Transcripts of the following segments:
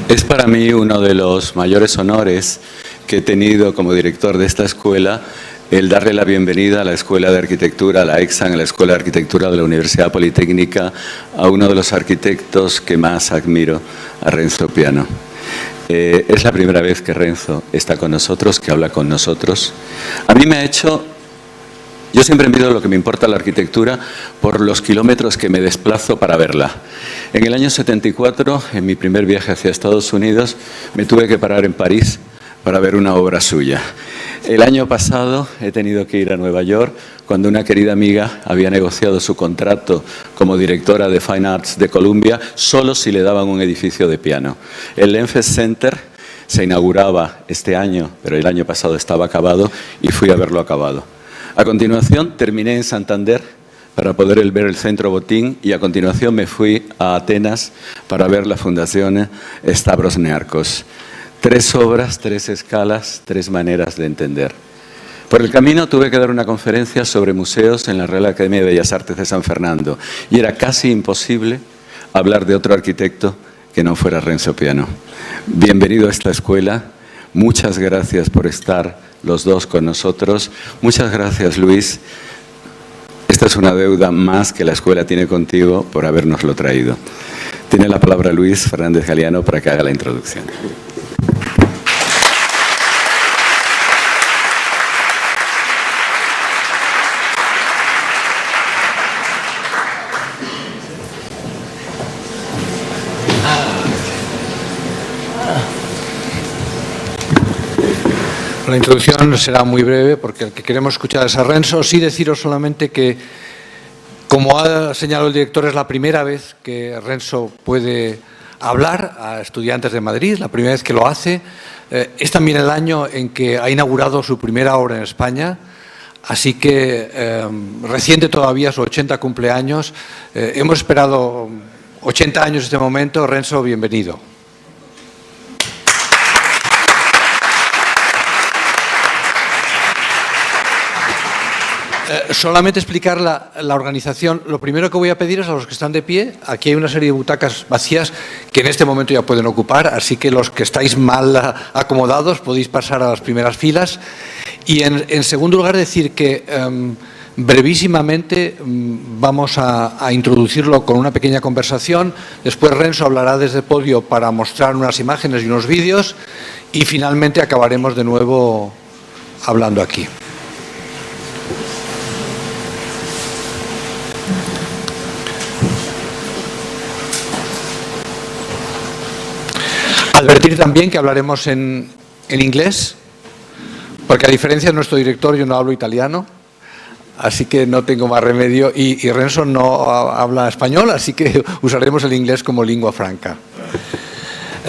Es para mí uno de los mayores honores que he tenido como director de esta escuela el darle la bienvenida a la Escuela de Arquitectura, a la ETSAM, a la Escuela de Arquitectura de la Universidad Politécnica, a uno de los arquitectos que más admiro, a Renzo Piano. Es la primera vez que Renzo está con nosotros, que habla con nosotros. A mí me ha hecho... Yo siempre mido lo que me importa la arquitectura por los kilómetros que me desplazo para verla. En el año 74, en mi primer viaje hacia Estados Unidos, me tuve que parar en París para ver una obra suya. El año pasado he tenido que ir a Nueva York cuando una querida amiga había negociado su contrato como directora de Fine Arts de Columbia solo si le daban un edificio de piano. El Lenfest Center se inauguraba este año, pero el año pasado estaba acabado y fui a verlo acabado. A continuación terminé en Santander para poder ver el Centro Botín y a continuación me fui a Atenas para ver la Fundación Stavros Niarchos. 3 obras, 3 escalas, 3 maneras de entender. Por el camino tuve que dar una conferencia sobre museos en la Real Academia de Bellas Artes de San Fernando y era casi imposible hablar de otro arquitecto que no fuera Renzo Piano. Bienvenido a esta escuela, muchas gracias por estar los dos con nosotros, muchas gracias Luis. Esta es una deuda más que la escuela tiene contigo por habernoslo traído. Tiene la palabra Luis Fernández Galeano para que haga la introducción. La introducción será muy breve porque el que queremos escuchar es a Renzo. Sí deciros solamente que, como ha señalado el director, es la primera vez que Renzo puede hablar a estudiantes de Madrid, la primera vez que lo hace. Es también el año en que ha inaugurado su primera obra en España, así que reciente todavía su 80 cumpleaños. Hemos esperado 80 años este momento. Renzo, bienvenido. Solamente explicar la organización. Lo primero que voy a pedir es a los que están de pie. Aquí hay una serie de butacas vacías que en este momento ya pueden ocupar, así que los que estáis mal acomodados podéis pasar a las primeras filas. Y en segundo lugar decir que brevísimamente vamos a introducirlo con una pequeña conversación. Después Renzo hablará desde el podio para mostrar unas imágenes y unos vídeos y finalmente acabaremos de nuevo hablando aquí. Advertir también que hablaremos en inglés, porque a diferencia de nuestro director yo no hablo italiano, así que no tengo más remedio, y Renzo no habla español, así que usaremos el inglés como lingua franca.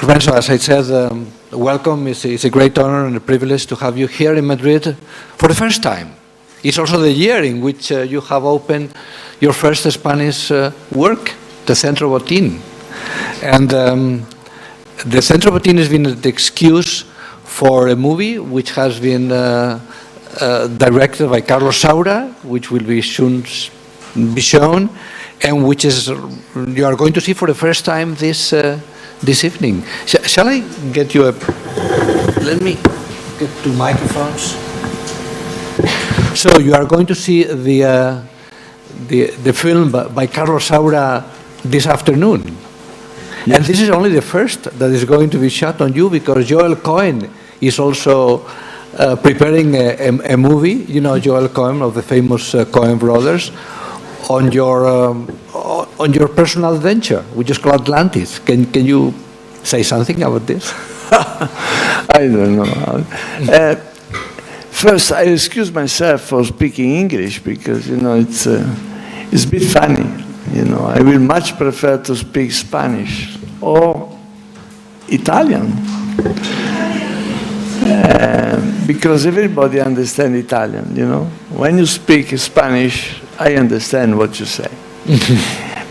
Renzo, as I said, welcome. It's a great honor and a privilege to have you here in Madrid for the first time. It's also the year in which you have opened your first Spanish work, the Centro Botín. And the Centro Botín has been the excuse for a movie which has been directed by Carlos Saura, which will be soon be shown, and which is you are going to see for the first time this evening. Shall I get you a? Let me get 2 microphones. So you are going to see the film by Carlos Saura this afternoon. Yes. And this is only the first that is going to be shot on you, because Joel Cohen is also preparing a movie, you know, Joel Cohen of the famous Cohen brothers, on your personal venture, which is called Atlantis. Can you say something about this? I don't know. First, I excuse myself for speaking English because, you know, it's a bit funny. You know, I will much prefer to speak Spanish or Italian because everybody understands Italian, you know. When you speak Spanish, I understand what you say.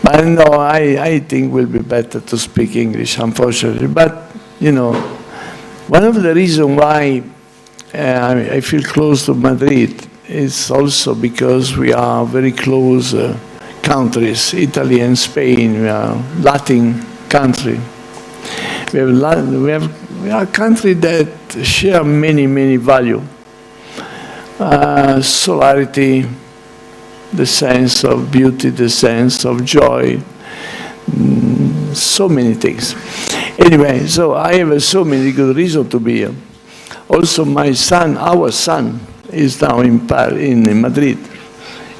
But no, I think it will be better to speak English, unfortunately. But, you know, one of the reasons why I feel close to Madrid is also because we are very close countries, Italy and Spain, we are Latin country. We are a country that share many value. Solarity, the sense of beauty, the sense of joy, so many things. Anyway, so I have so many good reasons to be here. Also, my son, our son, is now in Madrid.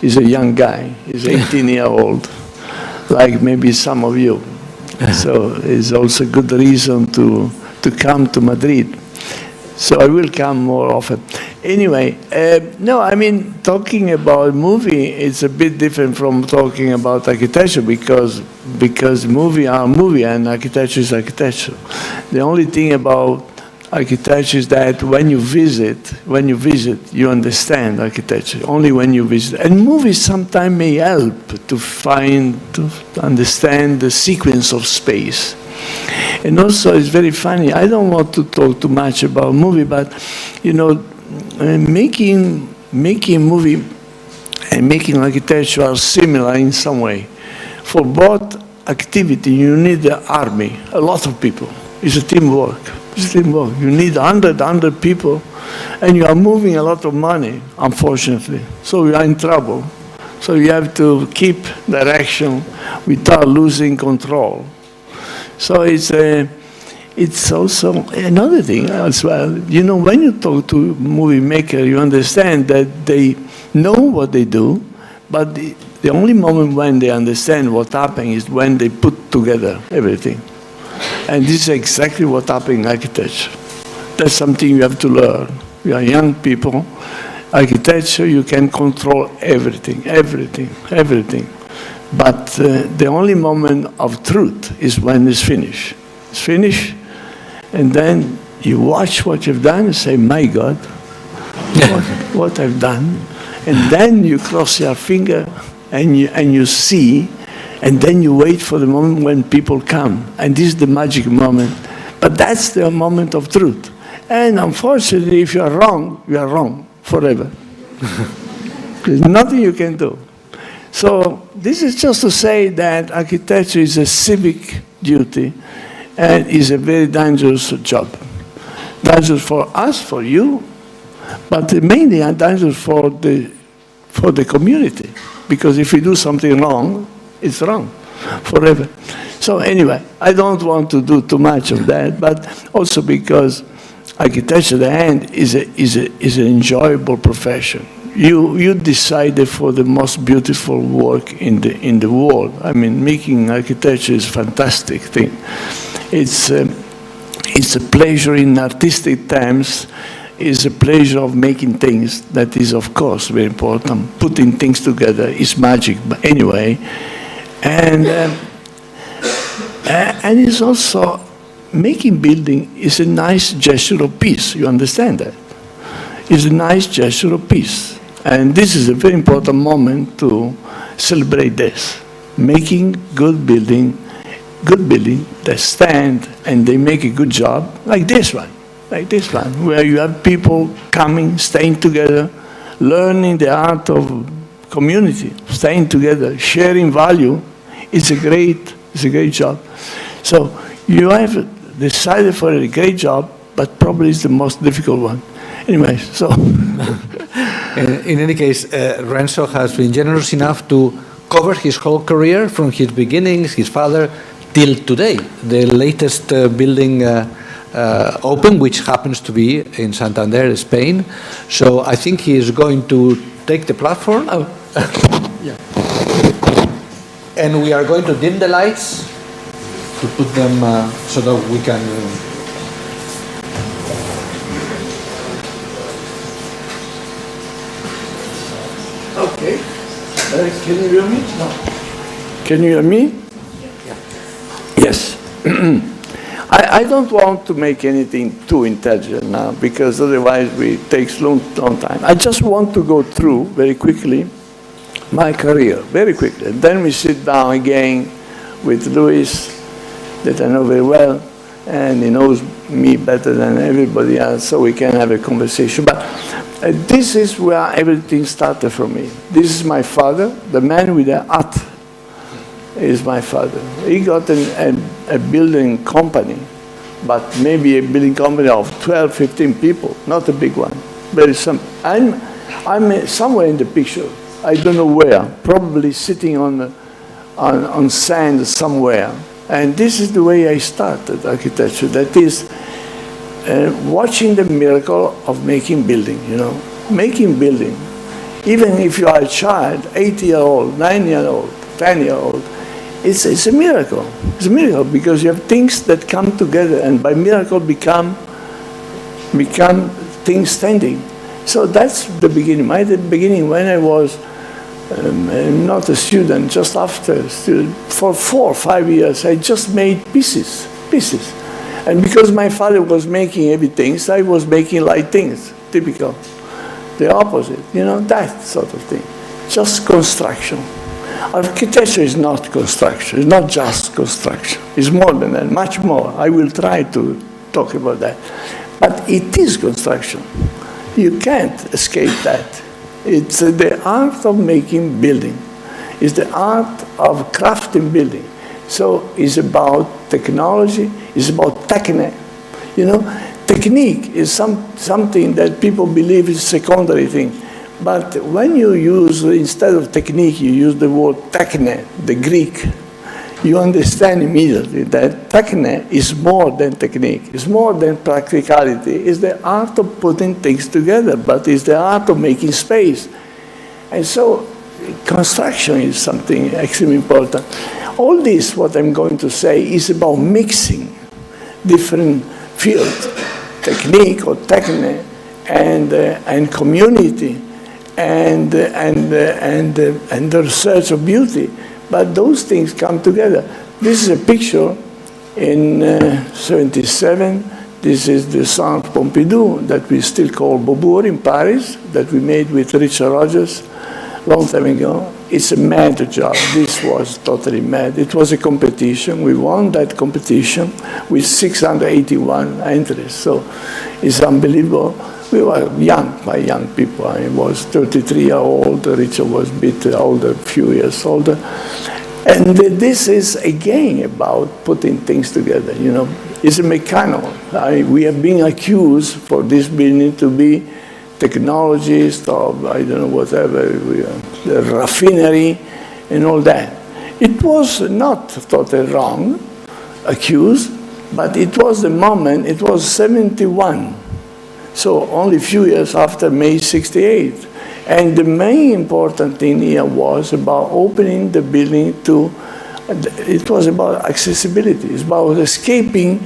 He's a young guy. He's 18 years old, like maybe some of you. So it's also a good reason to come to Madrid. So I will come more often. Anyway, no, I mean, talking about movie is a bit different from talking about architecture because movie are movie and architecture is architecture. The only thing about architecture is that when you visit, you understand architecture, only when you visit. And movies sometimes may help to understand the sequence of space. And also, it's very funny, I don't want to talk too much about movie, but, you know, making movie and making architecture are similar in some way. For both activity, you need an army, a lot of people. It's a teamwork. It's teamwork. You need 100 people, and you are moving a lot of money, unfortunately. So you are in trouble. So you have to keep direction without losing control. So it's also another thing as well. You know, when you talk to movie maker, you understand that they know what they do, but the only moment when they understand what happened is when they put together everything. And this is exactly what happened in architecture. That's something you have to learn. We are young people. Architecture, you can control everything. But the only moment of truth is when it's finished. It's finished, and then you watch what you've done and say, my God, what I've done. And then you cross your finger and you see, and then you wait for the moment when people come. And this is the magic moment. But that's the moment of truth. And unfortunately, if you are wrong forever. There's nothing you can do. So this is just to say that architecture is a civic duty and is a very dangerous job. Dangerous for us, for you, but mainly dangerous for the community. Because if we do something wrong, it's wrong forever. So anyway, I don't want to do too much of that, but also because architecture, at the end, is an enjoyable profession. You decided for the most beautiful work in the world. I mean, making architecture is a fantastic thing. It's a pleasure in artistic terms. It's a pleasure of making things. That is, of course, very important. Putting things together is magic, but anyway, and it's also making building is a nice gesture of peace. You understand that? It's a nice gesture of peace. And this is a very important moment to celebrate this. Making good building that stand and they make a good job, like this one, where you have people coming, staying together, learning the art of community, staying together, sharing value. It's a great job. So you have decided for a great job, but probably it's the most difficult one. Anyway, so. In any case, Renzo has been generous enough to cover his whole career from his beginnings, his father, till today. The latest building open, which happens to be in Santander, Spain. So I think he is going to take the platform. Oh. Yeah. And we are going to dim the lights to put them so that we can... Okay. Can you hear me? No. Can you hear me? Yeah. Yes. I don't want to make anything too intelligent now, because otherwise it takes long time. I just want to go through very quickly my career, very quickly. And then we sit down again with Luis, that I know very well, and he knows me better than everybody else, so we can have a conversation. But this is where everything started for me. This is my father, the man with the hat is my father. He got a building company but maybe a building company of 12, 15 people, not a big one. Very simple. I'm somewhere in the picture. I don't know where, probably sitting on sand somewhere. And this is the way I started architecture. That is watching the miracle of making building, you know. Making building. Even if you are a child, 8-year-old, 9-year-old, 10-year-old, it's a miracle. It's a miracle because you have things that come together and by miracle become things standing. So that's the beginning. The beginning when I was not a student, just after student, for 4 or 5 years, I just made pieces. And because my father was making heavy things, I was making light things, typical. The opposite, you know, that sort of thing. Just construction. Architecture is not construction. It's not just construction. It's more than that, much more. I will try to talk about that. But it is construction. You can't escape that. It's the art of making building. It's the art of crafting building. So it's about technology. It's about technique. You know, technique is something that people believe is a secondary thing. But when you use, instead of technique, you use the word techne, the Greek, you understand immediately that techne is more than technique. It's more than practicality. It's the art of putting things together, but it's the art of making space. And so construction is something extremely important. All this, what I'm going to say, is about mixing different fields, technique or techne, and community, and the research of beauty. But those things come together. This is a picture in 77. This is the Centre Pompidou that we still call Beaubourg in Paris, that we made with Richard Rogers a long time ago. It's a mad job. This was totally mad. It was a competition. We won that competition with 681 entries. So it's unbelievable. We were young, quite young people. I was 33 years old. Richard was a bit older, a few years older. And this is, again, about putting things together, you know. It's a mechanical. We are being accused for this building to be technologists or, I don't know, whatever, the raffinery and all that. It was not totally wrong, accused, but it was the moment, it was 71. So only a few years after May 68. And the main important thing here was about opening the building to, it was about accessibility. It's about escaping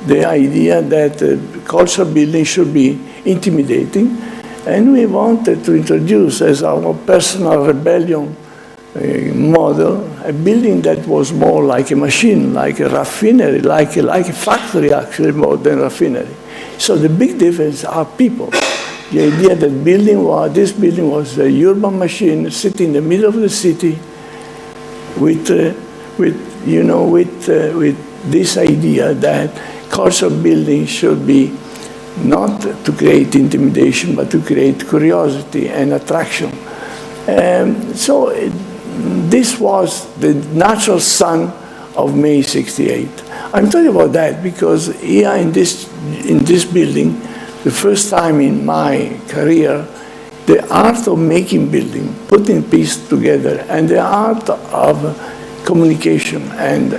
the idea that cultural building should be intimidating. And we wanted to introduce as our personal rebellion model a building that was more like a machine, like a raffinery, like a factory actually, more than raffinery. So the big difference are people. The idea that this building was a urban machine sitting in the middle of the city with this idea that cultural building should be not to create intimidation, but to create curiosity and attraction. So this was the natural son of May 68. I'm talking about that because here in this building, the first time in my career, the art of making building, putting pieces together, and the art of communication and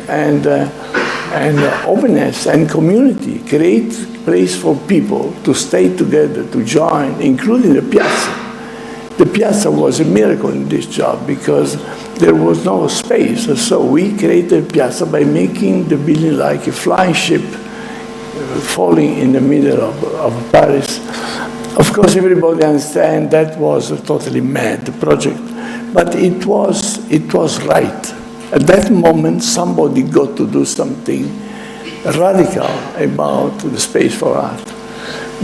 openness and community, create place for people to stay together, to join, including the piazza. The piazza was a miracle in this job because there was no space. So we created a piazza by making the building like a flying ship falling in the middle of Paris. Of course, everybody understands that was a totally mad project, but it was right. At that moment, somebody got to do something radical about the space for art.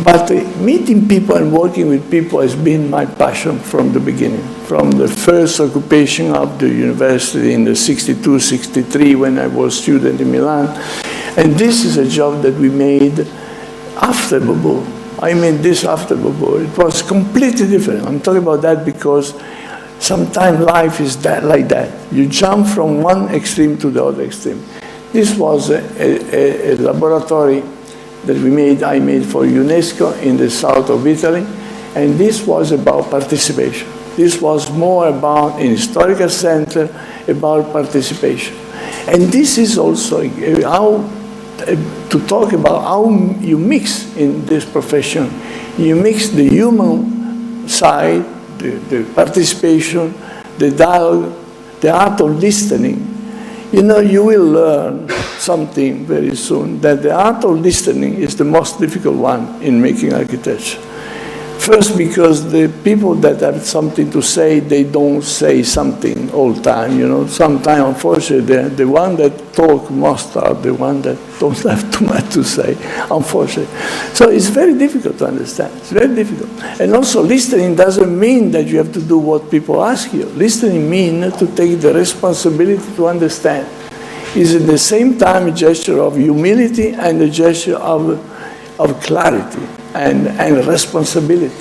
But meeting people and working with people has been my passion from the beginning, from the first occupation of the university in the 62, 63, when I was a student in Milan. And this is a job that we made after Beaubourg. I made this after Beaubourg. It was completely different. I'm talking about that because sometimes life is like that. You jump from one extreme to the other extreme. This was a laboratory that I made for UNESCO in the south of Italy, and this was about participation. This was more about an historical center, about participation. And this is also how to talk about how you mix in this profession. You mix the human side, the participation, the dialogue, the art of listening. You know, you will learn something very soon, that the art of listening is the most difficult one in making architecture. First, because the people that have something to say, they don't say something all the time, you know. Sometimes, unfortunately, the one that talk most are the one that don't have too much to say, unfortunately. So it's very difficult to understand. It's very difficult. And also, listening doesn't mean that you have to do what people ask you. Listening means to take the responsibility to understand. It's at the same time a gesture of humility and a gesture of clarity and responsibility.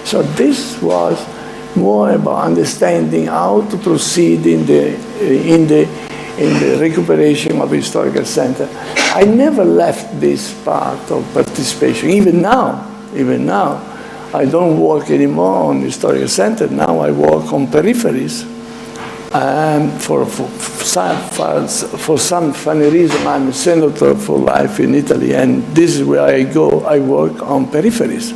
So this was more about understanding how to proceed in the recuperation of historical center. I never left this part of participation. Even now, I don't work anymore on historical center. Now I work on peripheries. For some funny reason, I'm a senator for life in Italy, and this is where I go. I work on peripheries,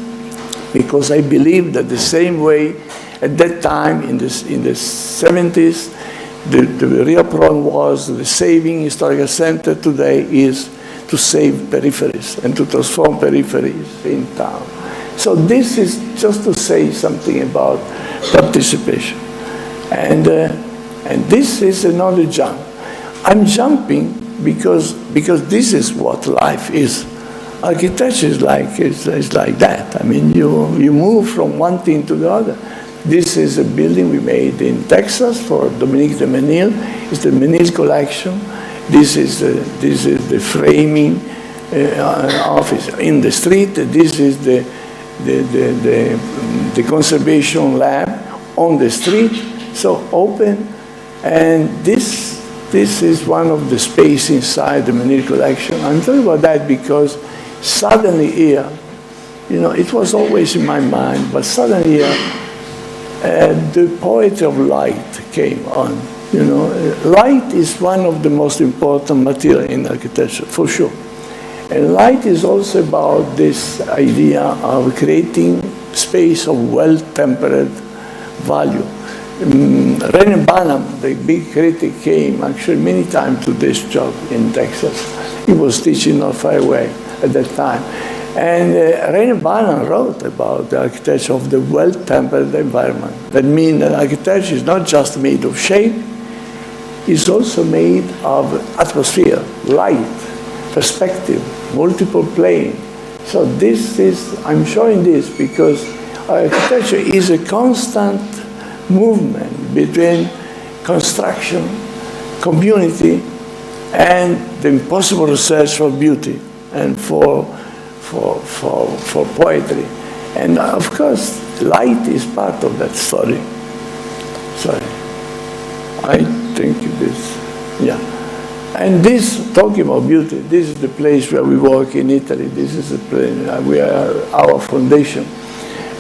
because I believe that the same way at that time in the 70s, the real problem was the saving historical center today is to save peripheries and to transform peripheries in town. So this is just to say something about participation. And this is another jump. I'm jumping because this is what life is. Architecture is like that. I mean, you move from one thing to the other. This is a building we made in Texas for Dominique de Menil. It's the Menil collection. This is the framing office in the street. This is the conservation lab on the street. So open. And this is one of the space inside the Menil collection. I'm talking about that because suddenly here, you know, it was always in my mind, but suddenly here, the poetry of light came on. You know, light is one of the most important material in architecture, for sure. And light is also about this idea of creating space of well-tempered value. René Banham, the big critic, came actually many times to this job in Texas. He was teaching not far away at that time. And René Banham wrote about the architecture of the well-tempered environment. That means that architecture is not just made of shape, it's also made of atmosphere, light, perspective, multiple plane. So this is, I'm showing this because architecture is a constant movement between construction, community, and the impossible research for beauty and for poetry. And of course, light is part of that story. Sorry. I think this, yeah. And this, talking about beauty, this is the place where we work in Italy. This is the place where our foundation.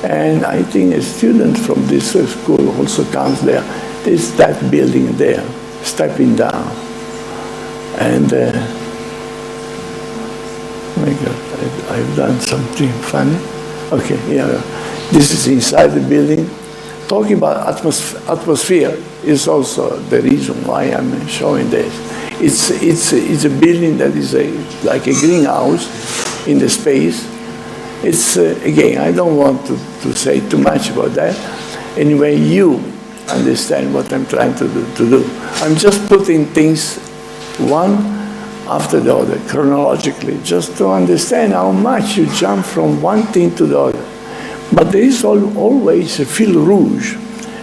And I think a student from this school also comes there. There's that building there, stepping down. And, oh my God, I've done something funny. Okay, yeah, this is inside the building. Talking about atmosphere is also the reason why I'm showing this. It's a building that is like a greenhouse in the space. It's, again, I don't want to say too much about that. Anyway, you understand what I'm trying to do. I'm just putting things one after the other, chronologically, just to understand how much you jump from one thing to the other. But there is always a fil rouge,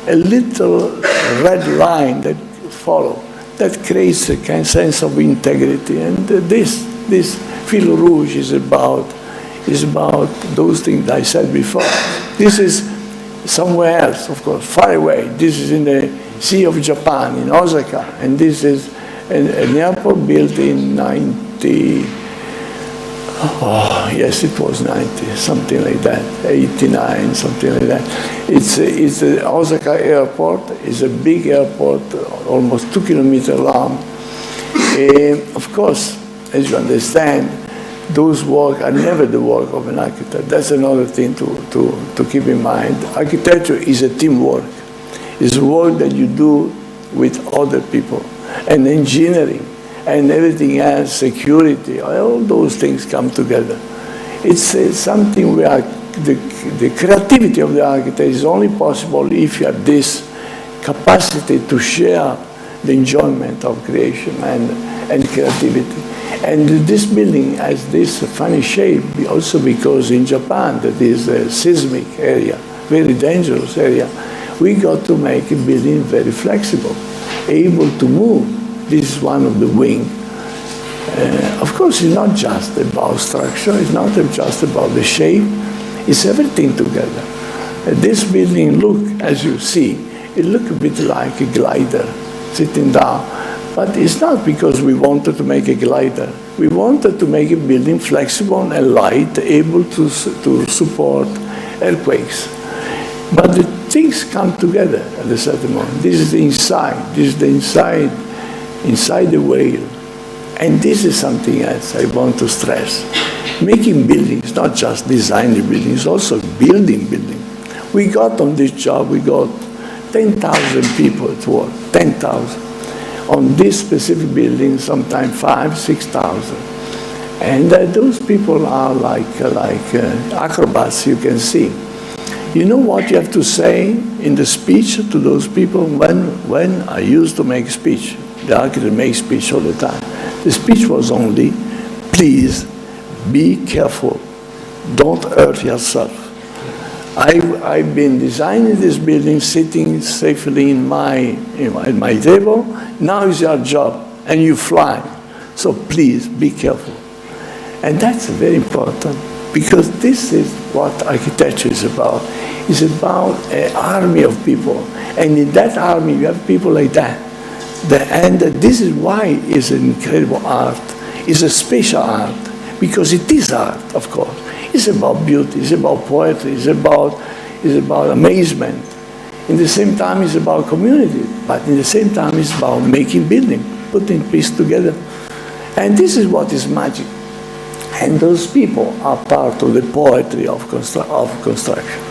a little red line that follows, that creates a kind of sense of integrity. And this fil rouge is about those things I said before. This is somewhere else, of course, far away. This is in the Sea of Japan, in Osaka, and this is an airport built in 90, oh, yes, it was 90, something like that, 89, something like that. It's the Osaka airport. It's a big airport, almost 2 kilometers long. Of course, as you understand, those work are never the work of an architect. That's another thing to keep in mind. Architecture is a teamwork. It's work that you do with other people. And engineering and everything else, security, all those things come together. It's something where the creativity of the architect is only possible if you have this capacity to share the enjoyment of creation and creativity. And this building has this funny shape also because in Japan, that is a seismic area, very dangerous area, we got to make a building very flexible, able to move. This is one of the wings. Of course, it's not just about structure, it's not just about the shape, it's everything together. This building look, as you see, it looks a bit like a glider sitting down. But it's not because we wanted to make a glider. We wanted to make a building flexible and light, able to support earthquakes. But the things come together at a certain moment. This is the inside. This is the inside the whale. And this is something else I want to stress. Making buildings, not just designing buildings, also building buildings. We got on this job, we got 10,000 people at work, 10,000. On this specific building, sometimes 5,000, 6,000. And those people are like acrobats, you can see. You know what you have to say in the speech to those people? When I used to make speech, the architect makes speech all the time. The speech was only, please be careful, don't hurt yourself. I've been designing this building, sitting safely in my table. Now is your job, and you fly. So please be careful. And that's very important, because this is what architecture is about. It's about an army of people. And in that army, you have people like that. And this is why it's an incredible art. It's a special art, because it is art, of course. It's about beauty, it's about poetry, it's about amazement. In the same time, it's about community, but in the same time, it's about making building, putting piece together. And this is what is magic. And those people are part of the poetry of construction.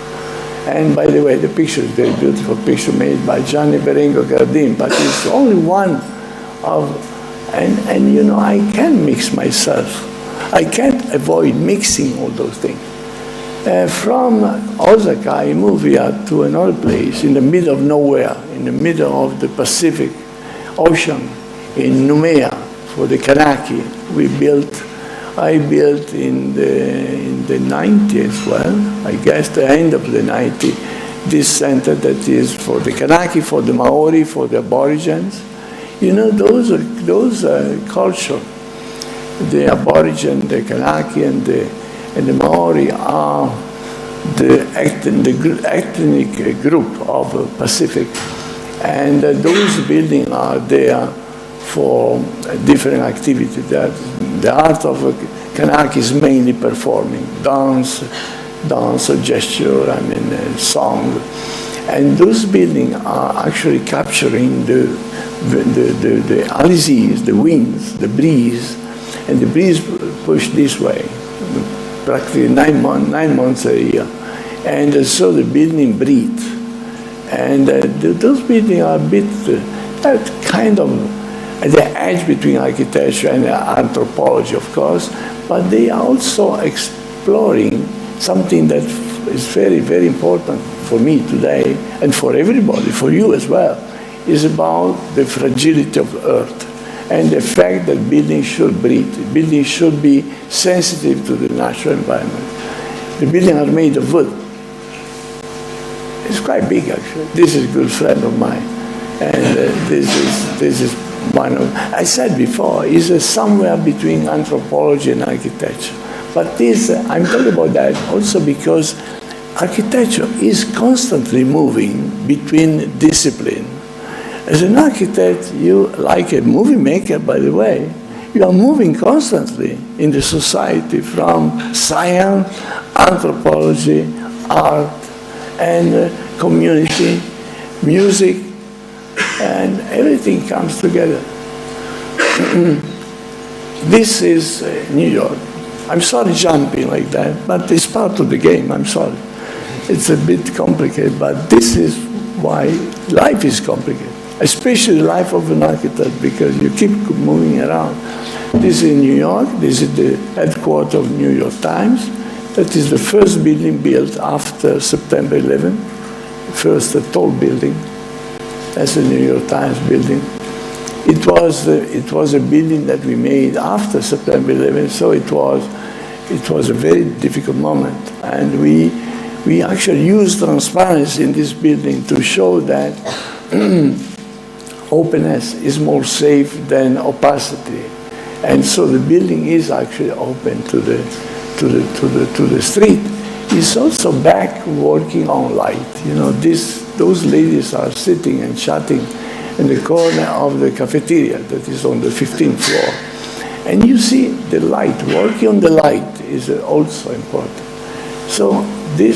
And by the way, the picture is a very beautiful picture made by Gianni Berengo Gardin, but it's only one of, and you know, I can mix myself. I can't avoid mixing all those things. From Osaka, I moved here to another place in the middle of nowhere, in the middle of the Pacific Ocean, in Noumea, for the Kanaki. I built in the 90s as well, I guess the end of the 90s, this center that is for the Kanaki, for the Maori, for the Aborigines. You know, those culture. The Aborigine, the Kanaki, and the Maori are the ethnic group of Pacific. And those buildings are there for different activities. The art of Kanaki is mainly performing, dance, gesture, song. And those buildings are actually capturing the alices, the winds, the breeze. And the breeze pushed this way, practically 9 months a year. And so the building breathed. And those buildings are a bit kind of at the edge between architecture and anthropology, of course, but they are also exploring something that is very, very important for me today, and for everybody, for you as well, is about the fragility of the earth. And the fact that buildings should breathe, buildings should be sensitive to the natural environment. The buildings are made of wood. It's quite big, actually. This is a good friend of mine. And this is one of, I said before, is somewhere between anthropology and architecture. But this, I'm talking about that also because architecture is constantly moving between discipline. As an architect, you, like a movie maker, by the way, you are moving constantly in the society from science, anthropology, art, and community, music, and everything comes together. This is New York. I'm sorry jumping like that, but it's part of the game, I'm sorry. It's a bit complicated, but this is why life is complicated, especially the life of an architect, because you keep moving around. This is New York. This is the headquarters of New York Times. That is the first building built after September 11, first tall building. That's the New York Times building. It was a building that we made after September 11, so it was a very difficult moment, and we actually used transparency in this building to show that openness is more safe than opacity, and so the building is actually open to the street. It's also back working on light. You know, those ladies are sitting and chatting in the corner of the cafeteria that is on the 15th floor. And you see the light, working on the light is also important. So the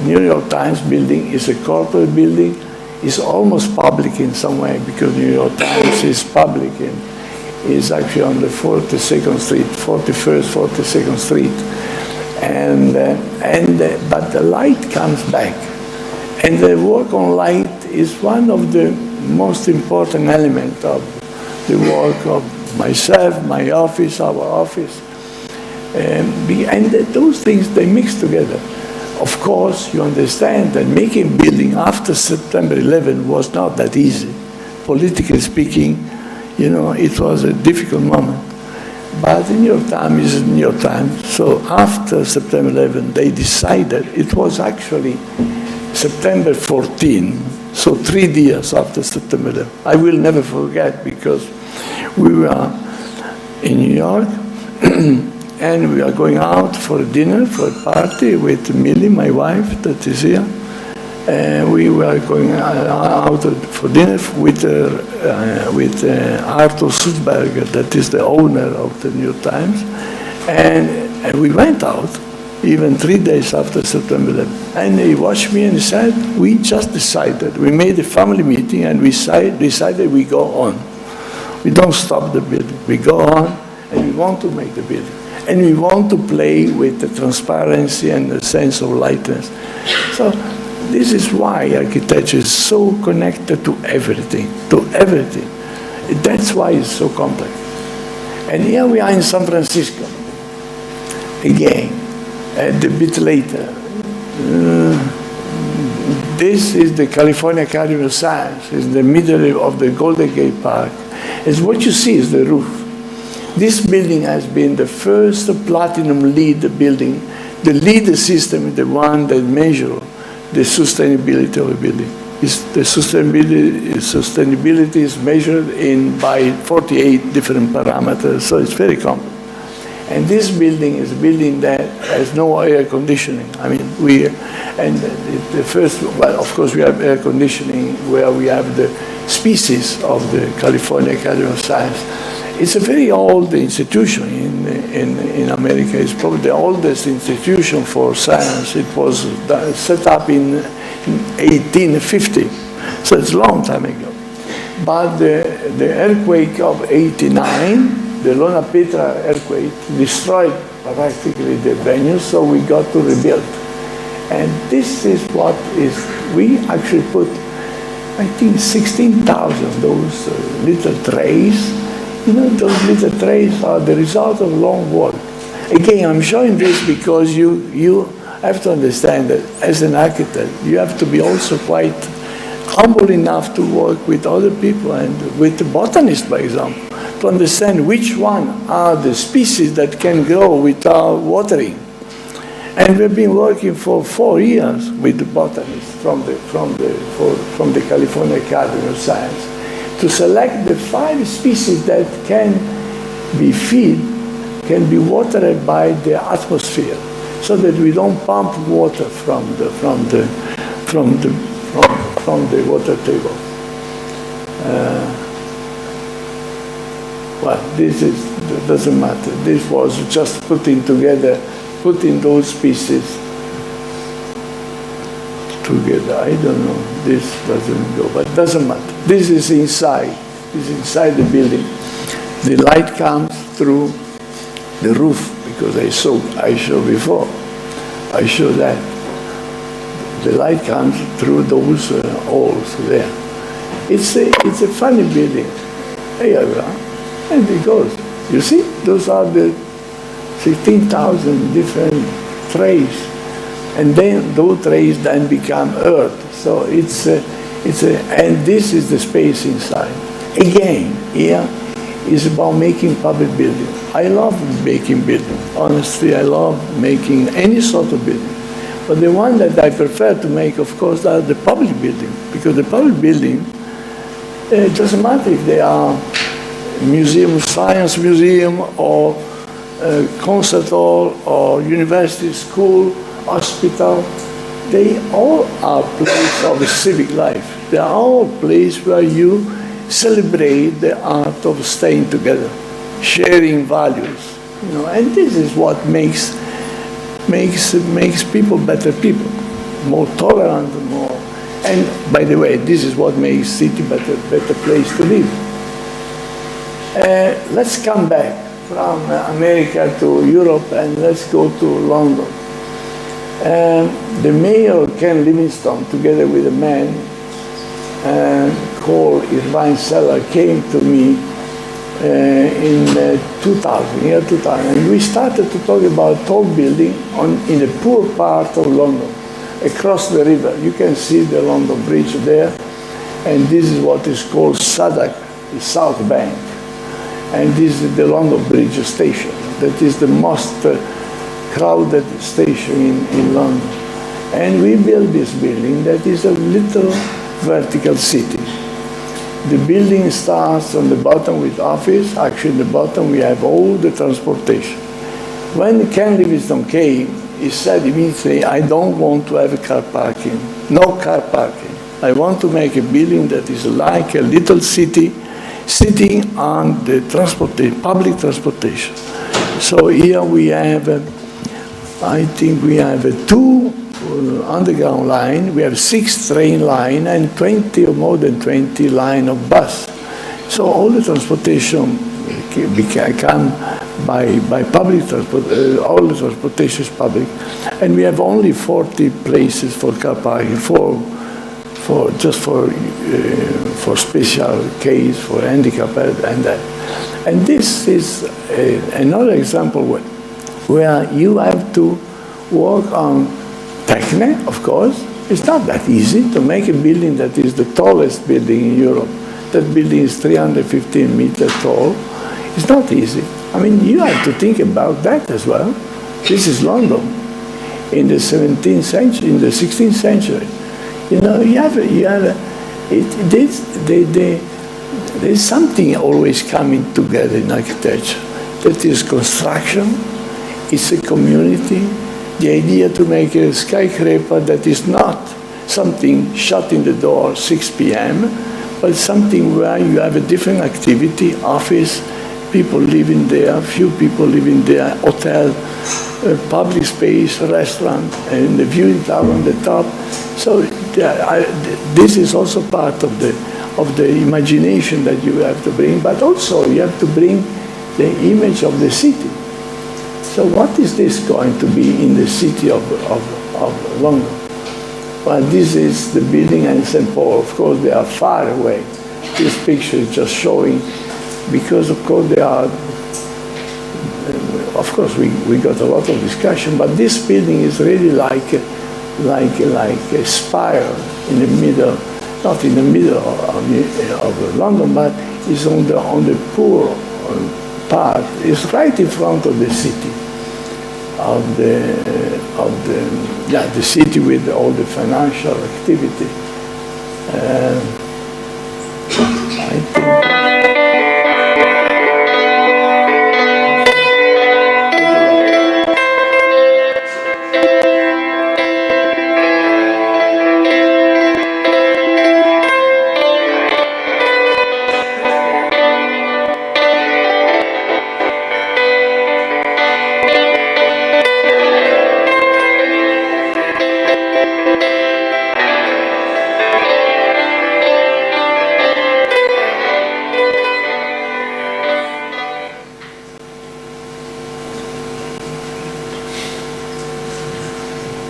New York Times building is a corporate building. It's almost public in some way because New York Times is public and is actually on the 42nd Street, 41st, 42nd Street. But the light comes back. And the work on light is one of the most important elements of the work of myself, my office, our office. And those things, they mix together. Of course, you understand that making building after September 11 was not that easy. Politically speaking, you know, it was a difficult moment. But the New York Times is New York Times. So after September 11, they decided, it was actually September 14, so 3 years after September 11. I will never forget because we were in New York and we are going out for dinner, for a party with Millie, my wife, that is here. We were going out for dinner with Arthur Sulzberger, that is the owner of the New York Times. And we went out, even 3 days after September 11. And he watched me and he said, we just decided, we made a family meeting and we decided we go on. We don't stop the building. We go on and we want to make the building. And we want to play with the transparency and the sense of lightness. So this is why architecture is so connected to everything, That's why it's so complex. And here we are in San Francisco, again, a bit later. This is the California Academy of Science. It's in the middle of the Golden Gate Park. And what you see is the roof. This building has been the first platinum LEED building. The LEED system is the one that measures the sustainability of a building. The sustainability is measured by 48 different parameters, so it's very complex. And this building is a building that has no air conditioning. I mean, of course, we have air conditioning where we have the species of the California Academy of Science. It's a very old institution in America. It's probably the oldest institution for science. It was set up in 1850, so it's a long time ago. But the earthquake of '89, the Lona Petra earthquake, destroyed practically the venue, so we got to rebuild. And this is what we actually put, I think, 16,000 those little trays. You know, those little trays are the result of long work. Again, I'm showing this because you have to understand that as an architect, you have to be also quite humble enough to work with other people and with the botanists, for example, to understand which one are the species that can grow without watering. And we've been working for 4 years with the botanists from the California Academy of Science to select the 5 species that can be watered by the atmosphere, so that we don't pump water from the water table. Well, doesn't matter. This was just putting together, putting those pieces together. I don't know. This doesn't go, but doesn't matter. This is inside. This is inside the building. The light comes through the roof, because I showed before. I showed that. The light comes through those holes there. It's a funny building. Here we are. And it goes. You see, those are the 16,000 different trays. And then those trays then become earth. So and this is the space inside. Again, here is about making public building. I love making building. Honestly, I love making any sort of building. But the one that I prefer to make, of course, are the public building. Because the public building, it doesn't matter if they are museum, science museum, or concert hall, or university, school, hospital. They all are places of civic life. They are all places where you celebrate the art of staying together, sharing values. You know, and this is what makes people better people, more tolerant, more. And by the way, this is what makes city better place to live. Let's come back from America to Europe and let's go to London. The mayor, Ken Livingstone, together with a man called Irvine Seller, came to me in 2000, and we started to talk about tall building in the poor part of London, across the river. You can see the London Bridge there, and this is what is called Saddock, the South Bank. And this is the London Bridge station. That is the most crowded station in London. And we built this building that is a little vertical city. The building starts on the bottom with office. Actually, in the bottom we have all the transportation. When Ken Livingstone came, he said immediately, I don't want to have a car parking. No car parking. I want to make a building that is like a little city sitting on the public transportation. So here we have, I think we have 2 underground line, we have 6 train line and 20 or more than 20 line of bus. So all the transportation come by public transport, all the transportation is public. And we have only 40 places for car parking, just for special case, for handicapped and that. And this is another example where you have to work on technique, of course. It's not that easy to make a building that is the tallest building in Europe. That building is 315 meters tall. It's not easy. I mean, you have to think about that as well. This is London in the 17th century, in the 16th century. You know, there's something always coming together in architecture. That is construction, it's a community. The idea to make a skyscraper that is not something shut in the door 6 p.m., but something where you have a different activity, office, people living there, few people living there, hotel, public space, restaurant, and the viewing tower on the top. So this is also part of the imagination that you have to bring, but also you have to bring the image of the city. So what is this going to be in the city of London? Well, this is the building in St. Paul. Of course, they are far away. This picture is just showing, because of course they are, of course we got a lot of discussion, but this building is really like a spiral in the middle, not in the middle of London, but it's on the poor part. It's right in front of the city, the city with all the financial activity. I think.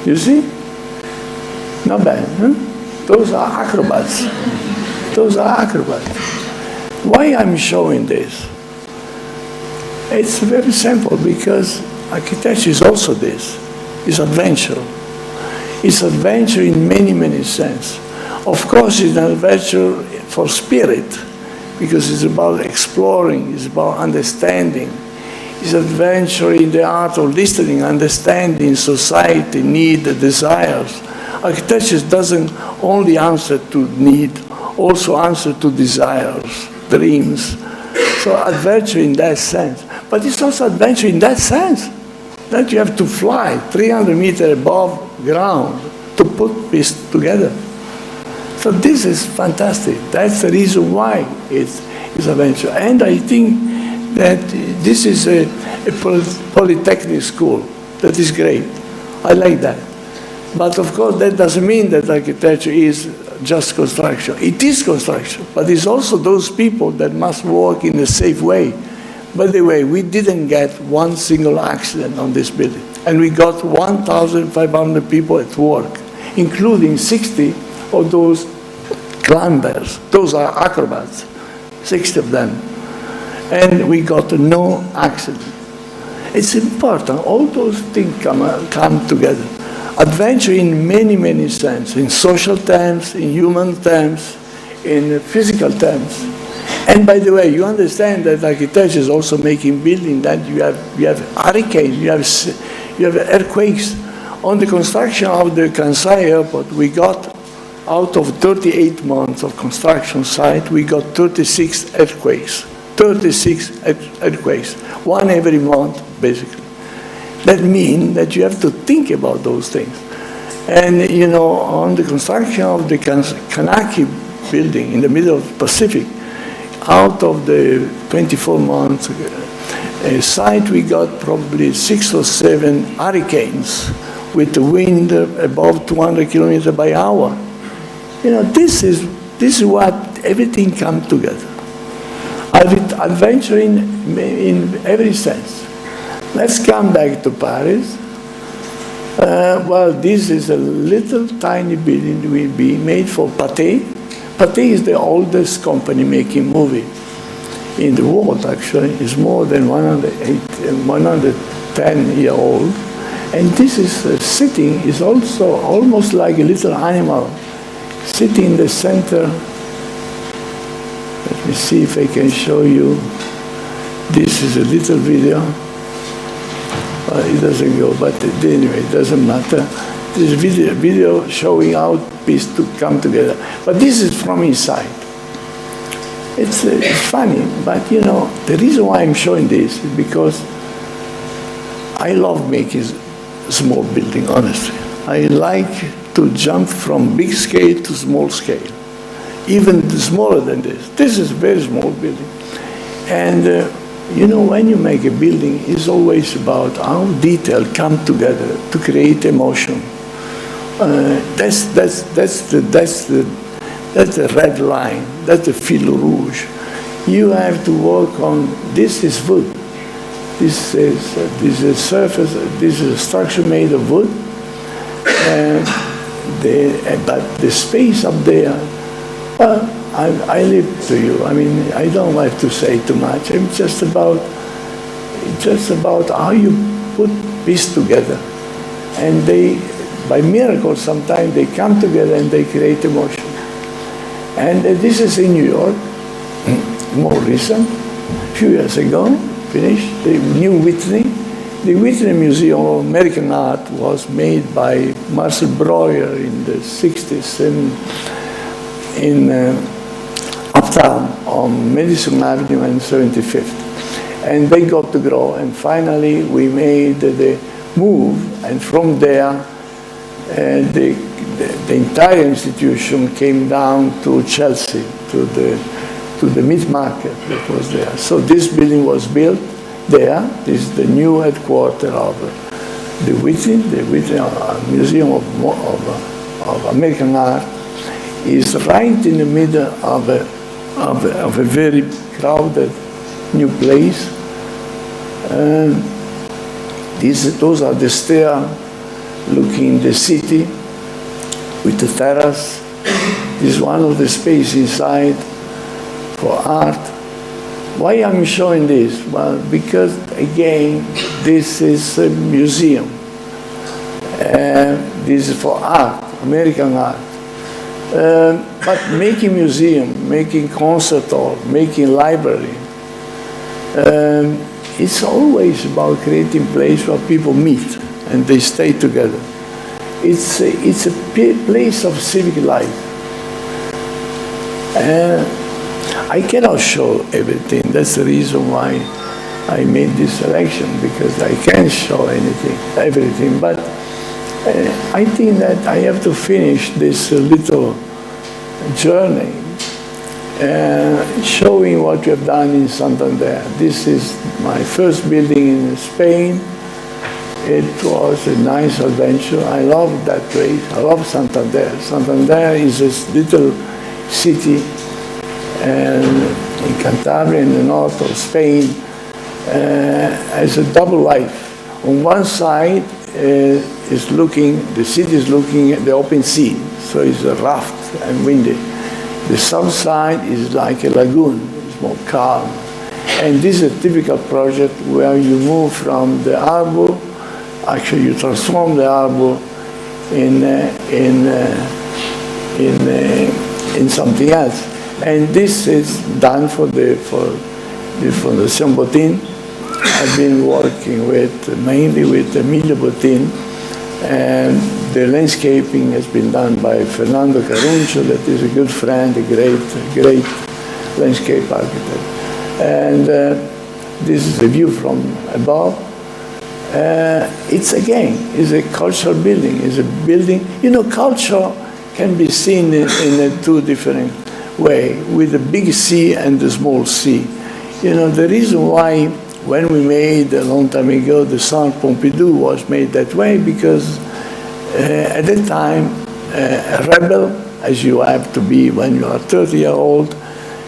You see? Not bad, huh? Those are acrobats. Those are acrobats. Why I'm showing this? It's very simple, because architecture is also this. It's adventure. It's adventure in many, many senses. Of course, it's an adventure for spirit, because it's about exploring, it's about understanding. It's adventure in the art of listening, understanding society, need, desires. Architecture doesn't only answer to need, also answer to desires, dreams. So adventure in that sense. But it's also adventure in that sense, that you have to fly 300 meters above ground to put this together. So this is fantastic. That's the reason why it's adventure. And I think that this is a polytechnic school. That is great. I like that. But of course, that doesn't mean that architecture is just construction. It is construction, but it's also those people that must work in a safe way. By the way, we didn't get one single accident on this building. And we got 1,500 people at work, including 60 of those climbers. Those are acrobats, 60 of them. And we got no accident. It's important. All those things come together. Adventure in many, many senses, in social terms, in human terms, in physical terms. And by the way, you understand that architecture is also making building that you have hurricanes, you have earthquakes. On the construction of the Kansai airport, we got, out of 38 months of construction site, we got 36 earthquakes. 36 earthquakes, one every month, basically. That means that you have to think about those things. And, you know, on the construction of the Kanaki building in the middle of the Pacific, out of the 24 months site, we got probably 6 or 7 hurricanes with the wind above 200 kilometers by hour. You know, this is what everything comes together. Adventure in every sense. Let's come back to Paris. Well, this is a little tiny building that will be made for Pathé. Pathé is the oldest company making movie in the world, actually. It's more than 110 years old. And this is sitting, is also almost like a little animal, sitting in the center. Let me see if I can show you. This is a little video. It doesn't go, but anyway, it doesn't matter. This video showing how pieces to come together. But this is from inside. It's funny, but you know, the reason why I'm showing this is because I love making small building, honestly. I like to jump from big scale to small scale, even smaller than this. This is a very small building. And you know, when you make a building, it's always about how detail come together to create emotion. That's the red line. That's the fil rouge. You have to work on. This is wood. This is a surface. This is a structure made of wood. But the space up there. Well, I leave it to you. I mean, I don't like to say too much. It's just about how you put this together. And they, by miracle, sometimes they come together and they create emotion. And this is in New York, more recent, a few years ago, finished, the new Whitney. The Whitney Museum of American Art was made by Marcel Breuer in the 60s in Uptown on Madison Avenue and 75th. And they got to grow, and finally we made the move, and from there the entire institution came down to Chelsea, to the meat market that was there. So this building was built there. This is the new headquarters of the Whitney Museum of American Art. Is right in the middle of a very crowded new place. Those are the stairs looking the city with the terrace. This is one of the space inside for art. Why I'm showing this? Well, because again, this is a museum. This is for art, American art. But making museum, making concert hall, making library, it's always about creating place where people meet and they stay together. It's a place of civic life. I cannot show everything. That's the reason why I made this selection, because I can't show everything. But I think that I have to finish this little journey showing what we have done in Santander. This is my first building in Spain. It was a nice adventure. I love that place. I love Santander. Santander is this little city in Cantabria, in the north of Spain, has a double life. On one side, the city is looking at the open sea, so it's rough and windy. The south side is like a lagoon, it's more calm. And this is a typical project where you move from the harbor, actually you transform the harbor in something else. And this is done for the Fondation Botín. I've been working mainly with Emilio Botín, and the landscaping has been done by Fernando Caruncio, that is a good friend, a great landscape architect. And this is the view from above. It's a cultural building. It's a building, culture can be seen in a two different way, with the big C and the small c. The reason why when we made a long time ago the Centre Pompidou was made that way, because at that time a rebel, as you have to be when you are 30 years old,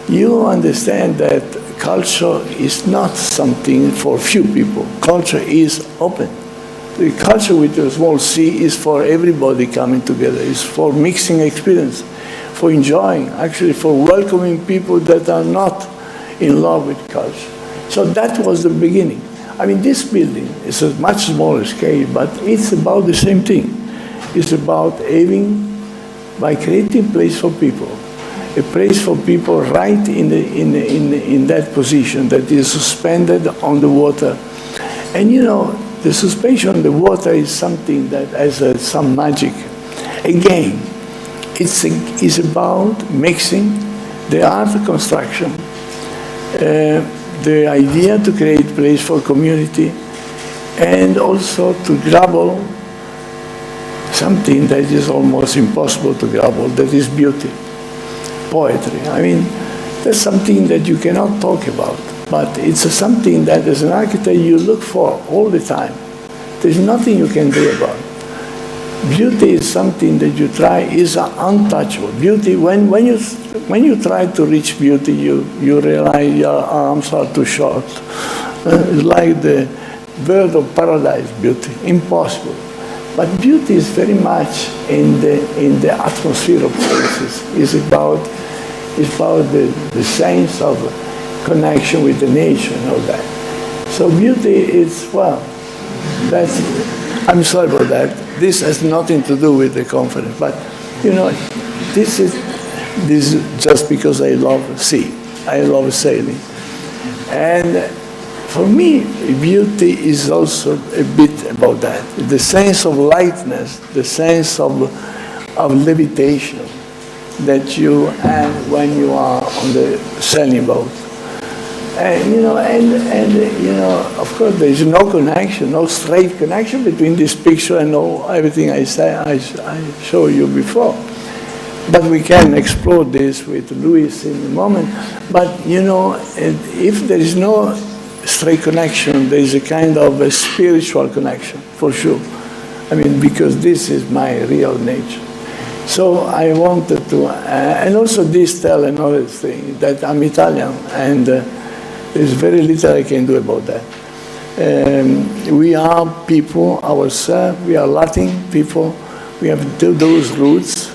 you understand that culture is not something for few people. Culture is open. The culture with a small c is for everybody coming together. It's for mixing experience, for enjoying, actually for welcoming people that are not in love with culture. So that was the beginning. I mean, this building is a much smaller scale, but it's about the same thing. It's about by creating place for people, a place for people right in that position that is suspended on the water. And the suspension on the water is something that has some magic. Again, it's about mixing the art of construction, the idea to create place for community, and also to grapple something that is almost impossible to grapple, that is beauty, poetry. I mean, that's something that you cannot talk about, but it's something that as an architect you look for all the time. There's nothing you can do about it. Beauty is something that you try, is untouchable. Beauty, when you try to reach beauty, you realize your arms are too short. It's like the bird of paradise beauty, impossible. But beauty is very much in the atmosphere of places. It's about the sense of connection with the nature and all that. So beauty is, I'm sorry about that. This has nothing to do with the conference, but this is just because I love sea. I love sailing. And for me, beauty is also a bit about that. The sense of lightness, the sense of levitation that you have when you are on the sailing boat. And of course, there is no connection, no straight connection between this picture and everything I showed you before. But we can explore this with Luis in a moment. But if there is no straight connection, there is a kind of a spiritual connection, for sure. I mean, because this is my real nature. So I wanted to, and also this tell another thing, that I'm Italian, and there's very little I can do about that. We are people ourselves, we are Latin people, we have those roots.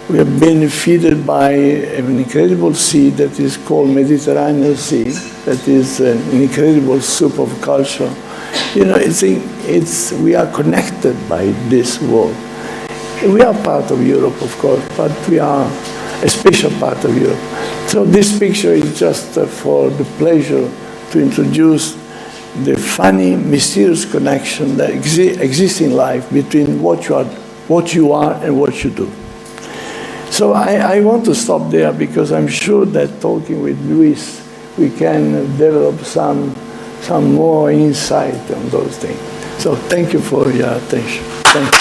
We have been fed by an incredible sea that is called Mediterranean Sea, that is an incredible soup of culture. You know, we are connected by this world. We are part of Europe, of course, but we are a special part of Europe. So this picture is just for the pleasure to introduce the funny, mysterious connection that exists in life between what you are and what you do. So I want to stop there because I'm sure that talking with Luis, we can develop some more insight on those things. So thank you for your attention. Thank you.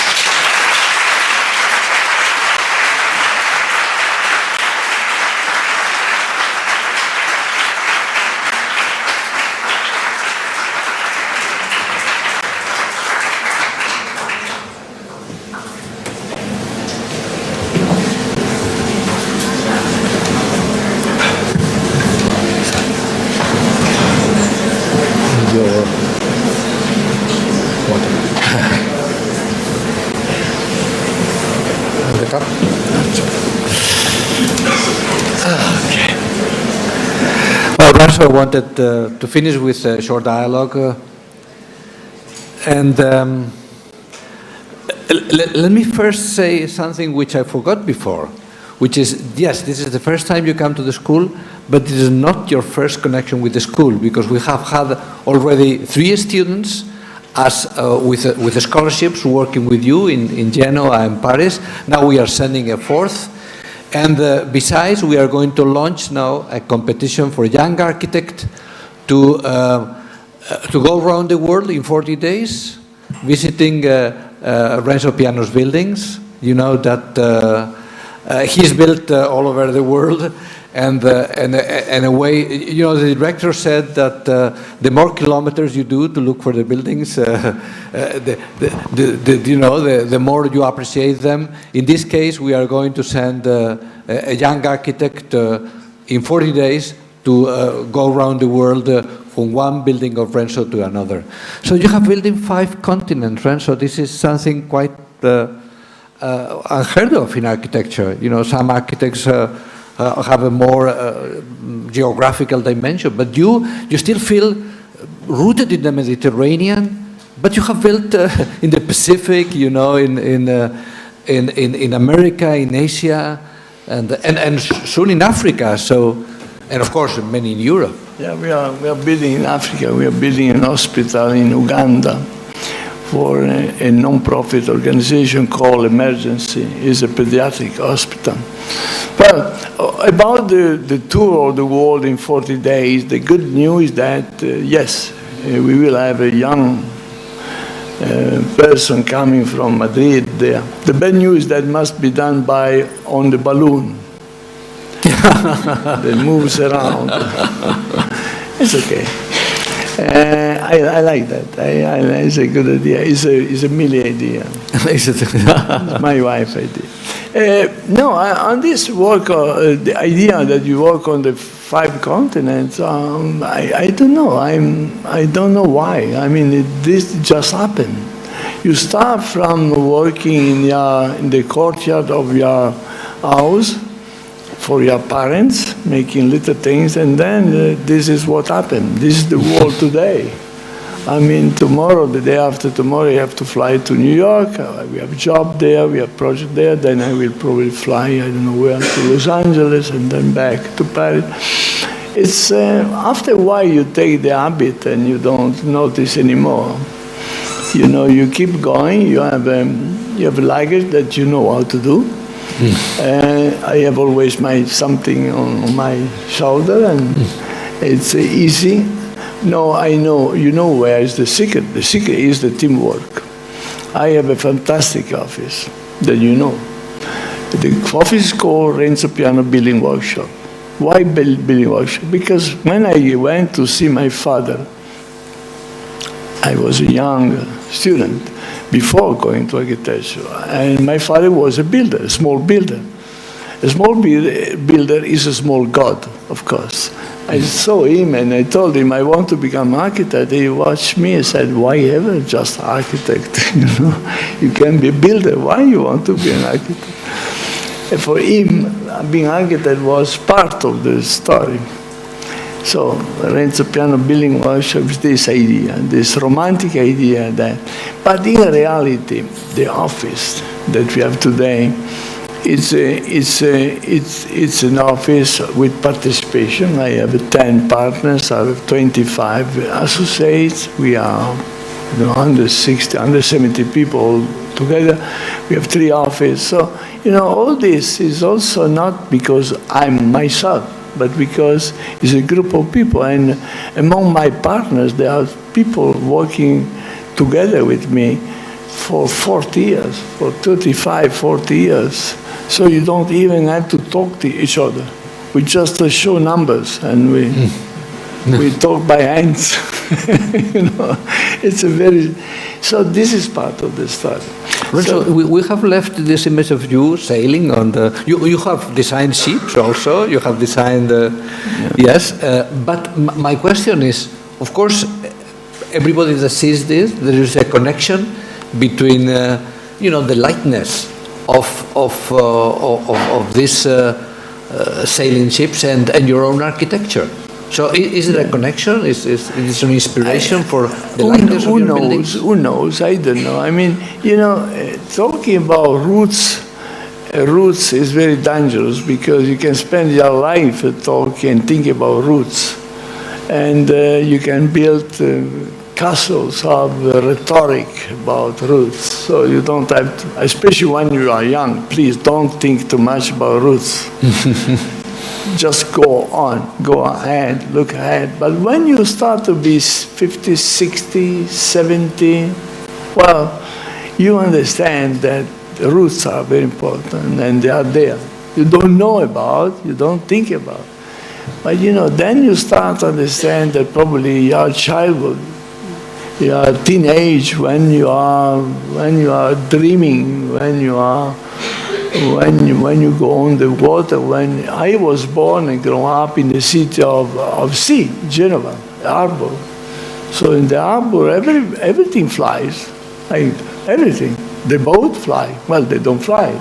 I wanted to finish with a short dialogue. Let me first say something which I forgot before, which is, yes, this is the first time you come to the school, but this is not your first connection with the school, because we have had already 3 students with scholarships working with you in Genoa and Paris. Now we are sending a 4th. And besides, we are going to launch now a competition for young architects to go around the world in 40 days, visiting Renzo Piano's buildings. You know that he's built all over the world, and in a way, you know, the director said that the more kilometers you do to look for the buildings, the more you appreciate them. In this case, we are going to send a young architect in 40 days to go around the world from one building of Renzo to another. So you have built in 5 continents, Renzo. This is something quite unheard of in architecture. You know, some architects have a more geographical dimension, but you still feel rooted in the Mediterranean, but you have built in the Pacific, you know, in America, in Asia, and soon in Africa. So, and of course, many in Europe. Yeah, we are building in Africa. We are building an hospital in Uganda for a non-profit organization called Emergency. It's a pediatric hospital. Well, about the tour of the world in 40 days, the good news is that, yes, we will have a young person coming from Madrid there. The bad news is that must be done on the balloon. That moves around. It's okay. I like that. It's a good idea. It's a Millie idea. My wife's idea. No, on this work, the idea that you work on the 5 continents, I don't know. I don't know why. I mean, this just happened. You start from working in the courtyard of your house for your parents, making little things, and then this is what happened. This is the world today. I mean, tomorrow, the day after tomorrow, you have to fly to New York. We have a job there, we have a project there. Then I will probably fly, I don't know where, to Los Angeles, and then back to Paris. It's after a while you take the habit and you don't notice anymore. You know, you keep going. You have luggage that you know how to do. I have always something on my shoulder, and it's easy. No, I know. You know where is the secret? The secret is the teamwork. I have a fantastic office that you know. The office is called Renzo Piano Building Workshop. Why building workshop? Because when I went to see my father, I was a young student before going to architecture, and my father was a builder, a small builder. A small builder is a small god, of course. I saw him and I told him I want to become architect. He watched me and said, why ever just architect? You know, you can be a builder. Why you want to be an architect? And for him, being architect was part of the story. So Renzo Piano building workshop is this idea, this romantic idea that, but in reality, the office that we have today, it's an office with participation. I have 10 partners, I have 25 associates. We are 160, 170 people together. We have 3 offices. So, all this is also not because I'm myself, but because it's a group of people. And among my partners, there are people working together with me for 40 years, for 35, 40 years. So you don't even have to talk to each other. We just show numbers and we talk by hands. It's a very, so this is part of the story. Renzo, we have left this image of you sailing on the, you have designed ships also, you have designed, yes, but my question is, of course, everybody that sees this, there is a connection between, the lightness of these sailing ships and your own architecture. So is there a connection? Is it an inspiration for the lightness of your buildings? Who knows? I don't know. I mean, talking about roots is very dangerous because you can spend your life talking and thinking about roots. And you can build castles of rhetoric about roots. So you don't have to, especially when you are young, please don't think too much about roots. Just go on, go ahead, look ahead. But when you start to be 50, 60, 70, well, you understand that the roots are very important and they are there. You don't know about, you don't think about. But then you start to understand that probably your childhood, your teenage, when you are dreaming, when you go on the water. When I was born and grew up in the city of sea, Genova, the harbor. So in the harbor, everything flies, like everything. The boat fly. Well, they don't fly.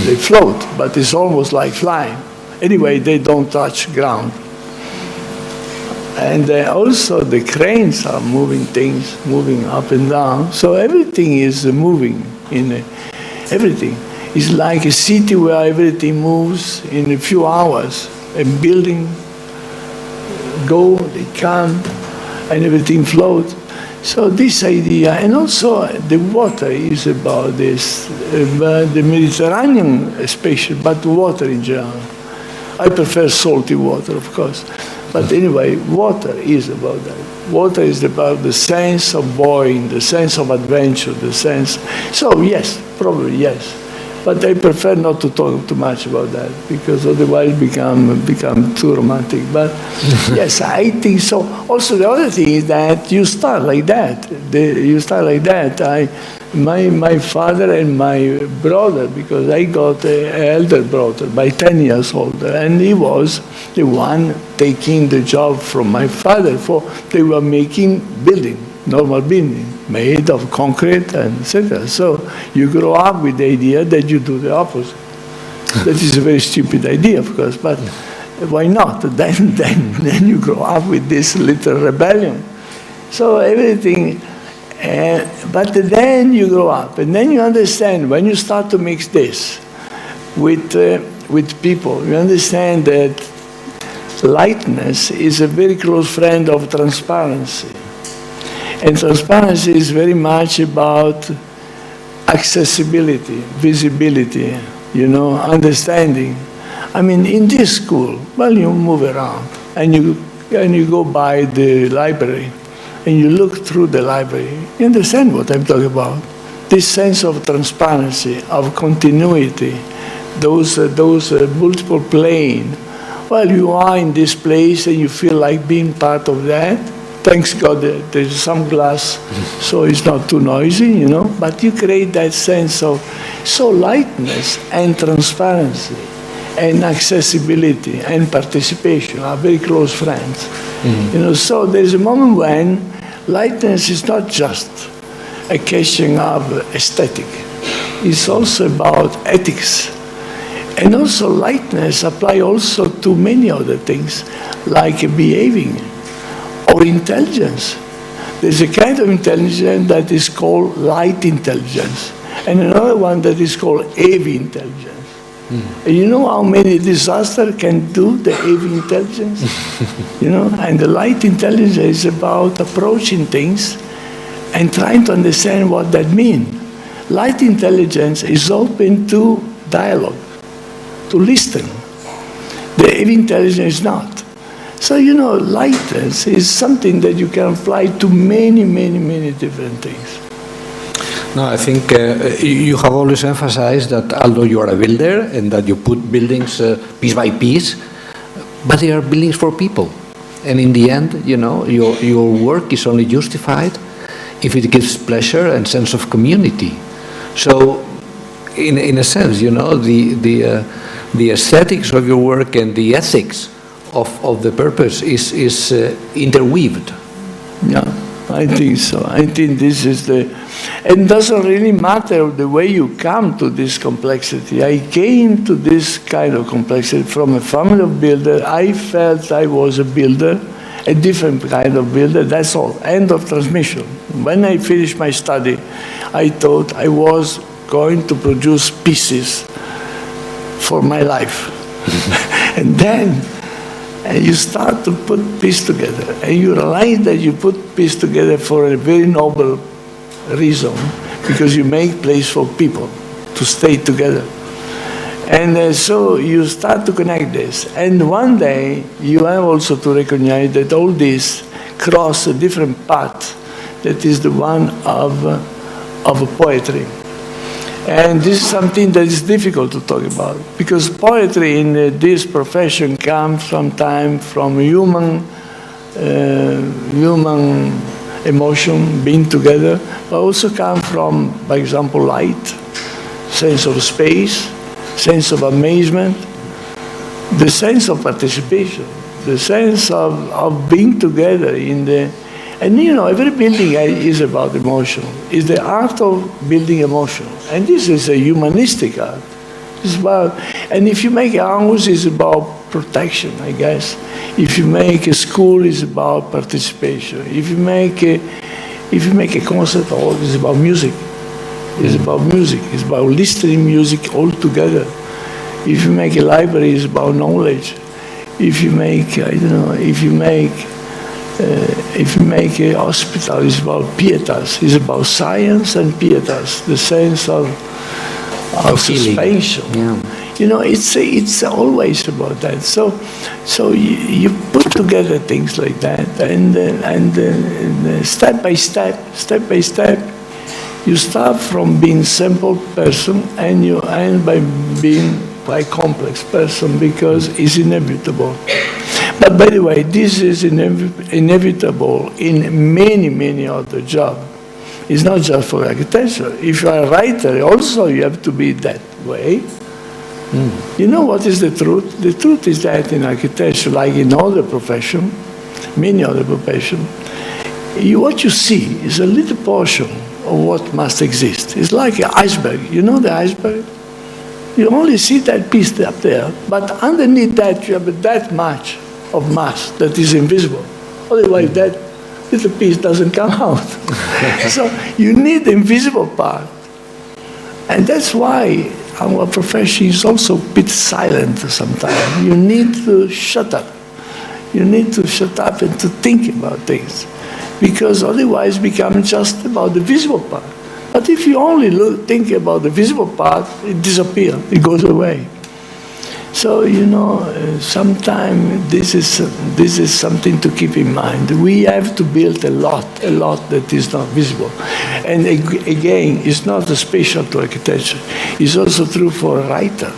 They float, but it's almost like flying. Anyway, they don't touch ground. And also the cranes are moving things, moving up and down. So everything is moving everything. It's like a city where everything moves in a few hours. A building go, they come, and everything floats. So this idea, and also the water is about this, the Mediterranean especially, but water in general. I prefer salty water, of course. But anyway, water is about that. Water is about the sense of buoying, the sense of adventure, the sense. So yes, probably yes. But I prefer not to talk too much about that because otherwise become too romantic. But yes, I think so. Also, the other thing is that you start like that. My father and my brother, because I got an elder brother by 10 years older, and he was the one taking the job from my father. For they were making building. Normal building made of concrete and etc. So you grow up with the idea that you do the opposite. That is a very stupid idea, of course, but why not? Then you grow up with this little rebellion. So everything, but then you grow up, and then you understand when you start to mix this with people, you understand that lightness is a very close friend of transparency. And transparency is very much about accessibility, visibility, understanding. I mean, in this school, well, you move around and you go by the library and you look through the library. You understand what I'm talking about? This sense of transparency, of continuity, those multiple planes. Well, you are in this place and you feel like being part of that. Thanks God there's some glass, so it's not too noisy, but you create that sense of lightness and transparency. and accessibility and participation are very close friends. You know, so there's a moment when lightness is not just a question of aesthetic. It's also about ethics. And also lightness apply also to many other things, like behaving or intelligence. There's a kind of intelligence that is called light intelligence, and another one that is called heavy intelligence. And you know how many disasters can do the heavy intelligence? You know, and the light intelligence is about approaching things and trying to understand what that means. Light intelligence is open to dialogue, to listen. The heavy intelligence is not. So, you know, lightness is something that you can apply to many, many, many different things. No, I think you have always emphasized that although you are a builder and that you put buildings piece by piece, but they are buildings for people. And in the end, you know, your work is only justified if it gives pleasure and sense of community. So, in a sense, you know, the aesthetics of your work and the ethics of the purpose is interweaved. Yeah, I think so. I think this is and it doesn't really matter the way you come to this complexity. I came to this kind of complexity from a family of builders. I felt I was a builder, a different kind of builder, that's all. End of transmission. When I finished my study, I thought I was going to produce pieces for my life. And then you start to put pieces together, and you realize that you put pieces together for a very noble reason, because you make place for people to stay together. And so you start to connect this. And one day, you have also to recognize that all this cross a different path that is the one of poetry. And this is something that is difficult to talk about, because poetry in this profession comes sometimes from human emotion being together, but also comes from, by example, light, sense of space, sense of amazement, the sense of participation, the sense of being together in the. And you know, every building is about emotion. It's the art of building emotion. And this is a humanistic art. It's about, and if you make a house, it's about protection, I guess. If you make a school, it's about participation. If you make a concert hall, it's about music. It's about music. It's about listening music all together. If you make a library, it's about knowledge. If you make, I don't know, if you make a hospital, it's about pietas. It's about science and pietas, the sense of suspension. Yeah. You know, it's always about that. So you put together things like that, and step by step, you start from being simple person, and you end by being quite complex person, because it's inevitable. But by the way, this is inevitable in many, many other jobs. It's not just for architecture. If you are a writer, also you have to be that way. You know what is the truth? The truth is that in architecture, like in other professions, many other professions, what you see is a little portion of what must exist. It's like an iceberg. You know the iceberg? You only see that piece up there, but underneath that you have that much of mass that is invisible. Otherwise, that little piece doesn't come out. So you need the invisible part. And that's why our profession is also a bit silent sometimes. You need to shut up. You need to shut up and to think about things, because otherwise it becomes just about the visible part. But if you only think about the visible part, it disappears, it goes away. So, you know, sometimes this is something to keep in mind. We have to build a lot that is not visible. And again, it's not special to architecture. It's also true for a writer.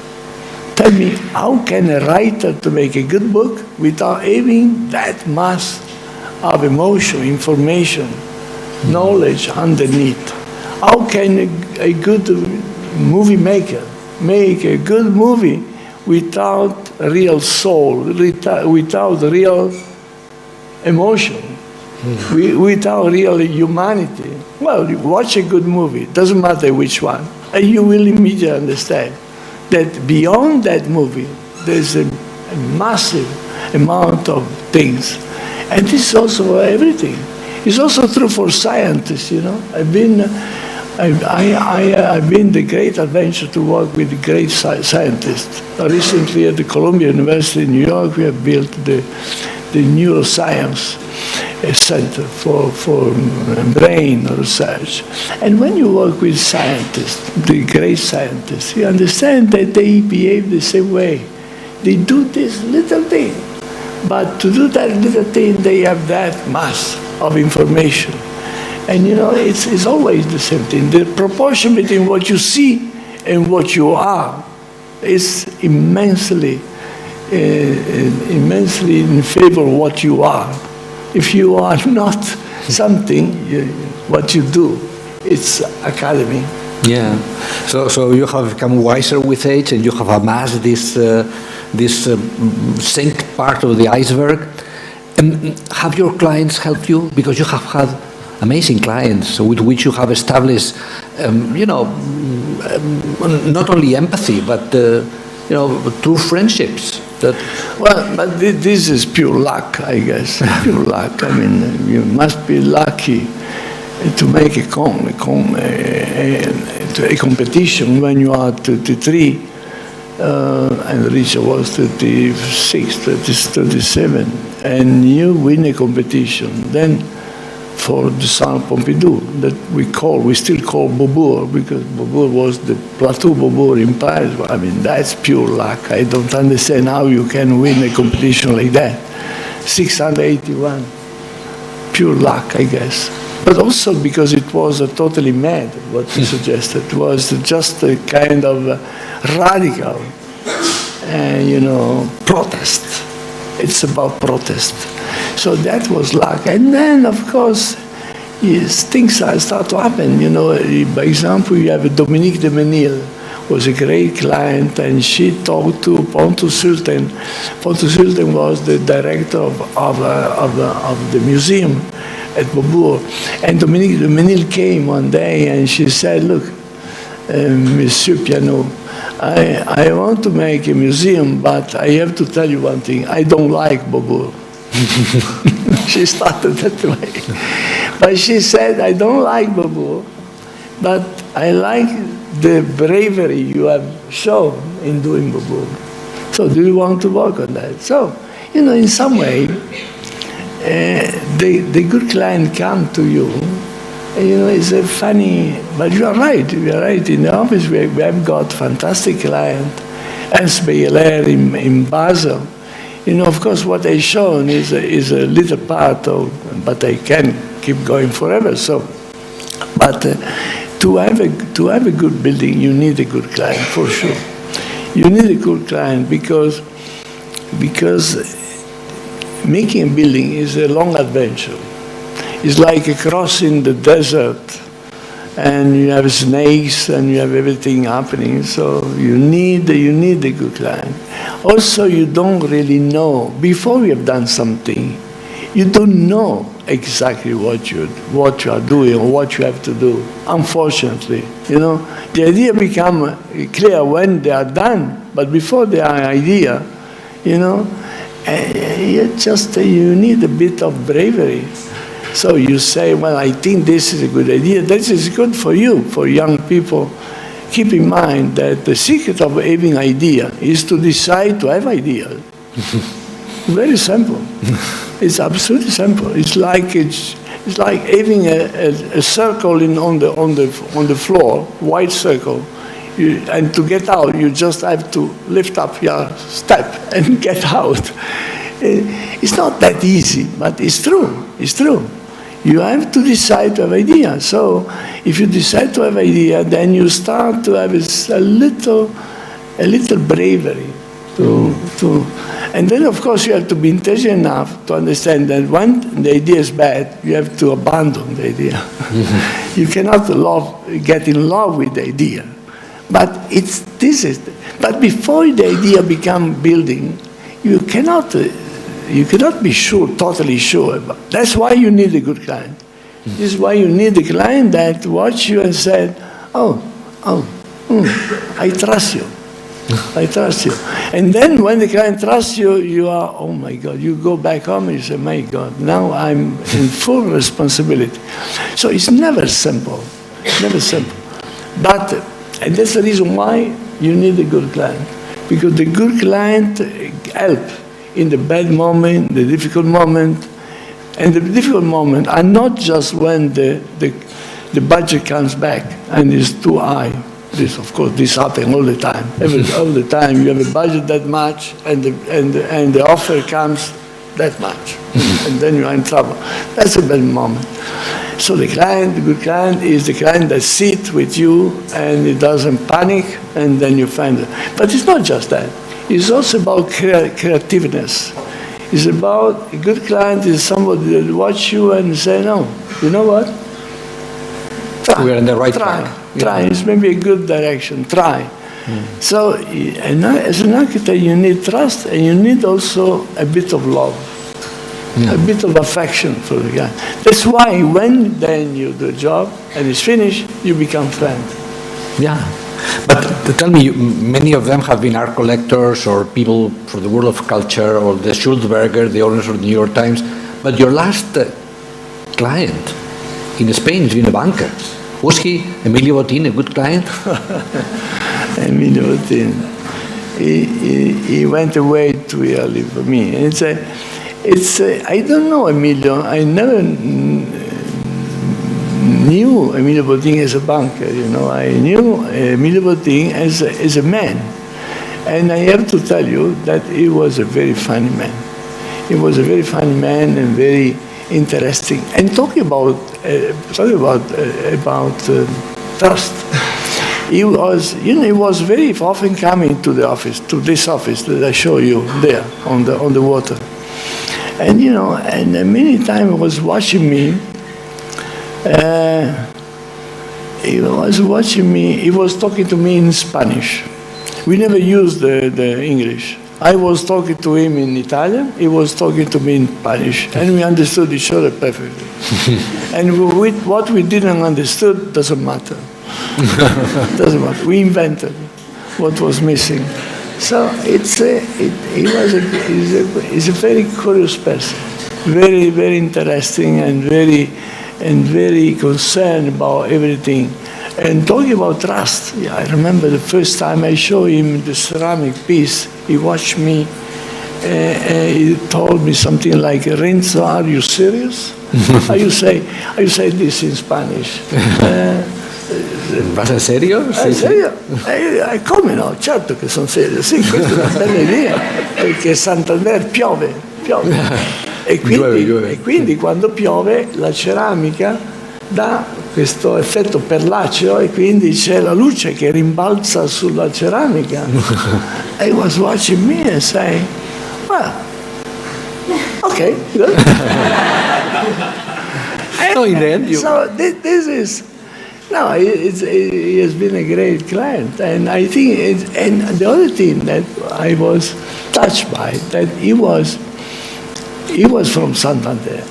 Tell me, how can a writer to make a good book without having that mass of emotion, information, knowledge underneath? How can a good movie maker make a good movie without real soul, without real emotion, without real humanity. Well, you watch a good movie, doesn't matter which one, and you will immediately understand that beyond that movie, there's a massive amount of things. And this is also for everything. It's also true for scientists, you know. I've been the great adventure to work with great scientists. Recently at the Columbia University in New York, we have built the neuroscience center for brain research. And when you work with scientists, the great scientists, you understand that they behave the same way. They do this little thing, but to do that little thing, they have that mass of information. And you know, it's always the same thing. The proportion between what you see and what you are is immensely in favor of what you are. If you are not something, what you do, it's academy. Yeah. So you have become wiser with age, and you have amassed this sink part of the iceberg. Have your clients helped you? Because you have had amazing clients with which you have established, not only empathy, but true friendships. Well, but this is pure luck, I guess. Pure luck. I mean, you must be lucky to make a competition when you are 33, and Richard was 36, 37, and you win a competition. Then for the Centre Pompidou, that we still call Beaubourg, because Beaubourg was the Plateau Beaubourg in Paris. I mean, that's pure luck. I don't understand how you can win a competition like that. 681, pure luck, I guess. But also because it was totally mad, what he suggested. It was just a kind of radical, protest. It's about protest. So that was luck. And then, of course, yes, things start to happen. By example, you have Dominique de Menil, was a great client, and she talked to Pontus Sultan. Pontus Sultan was the director of the museum at Beaubourg. And Dominique de Menil came one day, and she said, look, Monsieur Piano, I want to make a museum, but I have to tell you one thing. I don't like Beaubourg. She started that way. But she said, I don't like Beaubourg, but I like the bravery you have shown in doing Beaubourg. So do you want to work on that? So, in some way, the good client come to you. It's a funny, but you are right. You are right. In the office, we have got fantastic client, Ernst Beyeler in Basel. Of course, what I've shown is a little part of, but I can keep going forever. So, but to have a good building, you need a good client for sure. You need a good client because making a building is a long adventure. It's like crossing the desert, and you have snakes and you have everything happening. So you need a good client. Also, you don't really know before you have done something. You don't know exactly what you are doing or what you have to do. Unfortunately, the idea become clear when they are done. But before they are idea, you need a bit of bravery. So you say, well, I think this is a good idea. This is good for you, for young people. Keep in mind that the secret of having idea is to decide to have ideas. Very simple. It's absolutely simple. It's like having a circle on the floor, white circle. And to get out, you just have to lift up your step and get out. It's not that easy, but it's true. It's true. You have to decide to have idea. So if you decide to have idea, then you start to have a little bravery and then of course you have to be intelligent enough to understand that when the idea is bad, you have to abandon the idea. You cannot get in love with the idea. But but before the idea become building, you cannot be sure, totally sure about. That's why you need a good client. This is why you need a client that watch you and said, I trust you. I trust you. And then when the client trusts you, you are, oh my God, you go back home and you say, my God, now I'm in full responsibility. So it's never simple, never simple. But, and that's the reason why you need a good client. Because the good client helps in the bad moment, the difficult moment. And the difficult moment are not just when the budget comes back and is too high. This, of course, this happens all the time. All the time, you have a budget that much, and the offer comes that much, and then you are in trouble. That's a bad moment. So the good client, is the client that sits with you and he doesn't panic, and then you find it. But it's not just that. It's also about creativeness. It's about a good client is somebody that watch you and say, no, you know what? Try. We're in the right track. Try. It's maybe a good direction. Try. So, as an architect, you need trust, and you need also a bit of love, a bit of affection for the guy. That's why when then you do a job and it's finished, you become friends. Yeah. But tell me, many of them have been art collectors or people from the world of culture, or the Schultzberger, the owners of the New York Times. But your last client in Spain has been a banker. Was he, Emilio Botín, a good client? Emilio Botín. He went away too early for me. I don't know Emilio. I never knew Emilio Botín as a banker, you know. I knew Emilio Botín as a man. And I have to tell you that he was a very funny man. He was a very funny man and very interesting. And talking about trust, he was very often coming to the office, to this office that I show you there on the water. And, you know, and many times he was watching me. He was watching me. He was talking to me in Spanish. We never used the English. I was talking to him in Italian. He was talking to me in Spanish, and we understood each other perfectly. And what we didn't understand doesn't matter. Doesn't matter. We invented what was missing. So he's a very curious person, very, very interesting, and very concerned about everything. And talking about trust, yeah, I remember the first time I showed him the ceramic piece, he watched me, he told me something like, Renzo, are you serious? How you say this in Spanish? ¿Vas en serio? Sì, serio? Come no? Certo che sono serio, sì, questa è una bella idea, perché Santander piove. E quindi quando piove la ceramica dà questo effetto perlaceo e quindi c'è la luce che rimbalza sulla ceramica. I was watching me and saying, well, okay, good. So in the end, So this is, no, he has been a great client. And I think, and the other thing that I was touched by, that he was from Santander.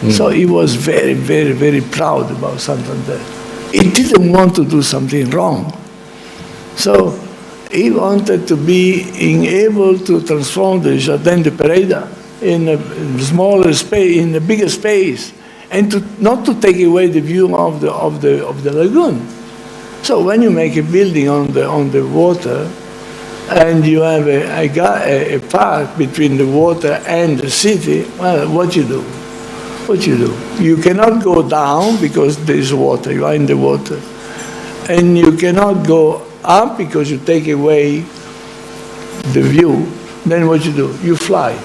So he was very, very, very proud about Santander. He didn't want to do something wrong. So he wanted to be able to transform the Jardin de Pereira in a smaller space, in a bigger space, and not to take away the view of the lagoon. So when you make a building on the water, and you have a park between the water and the city, well, what you do? You cannot go down because there is water, you are in the water. And you cannot go up because you take away the view. Then what you do? You fly.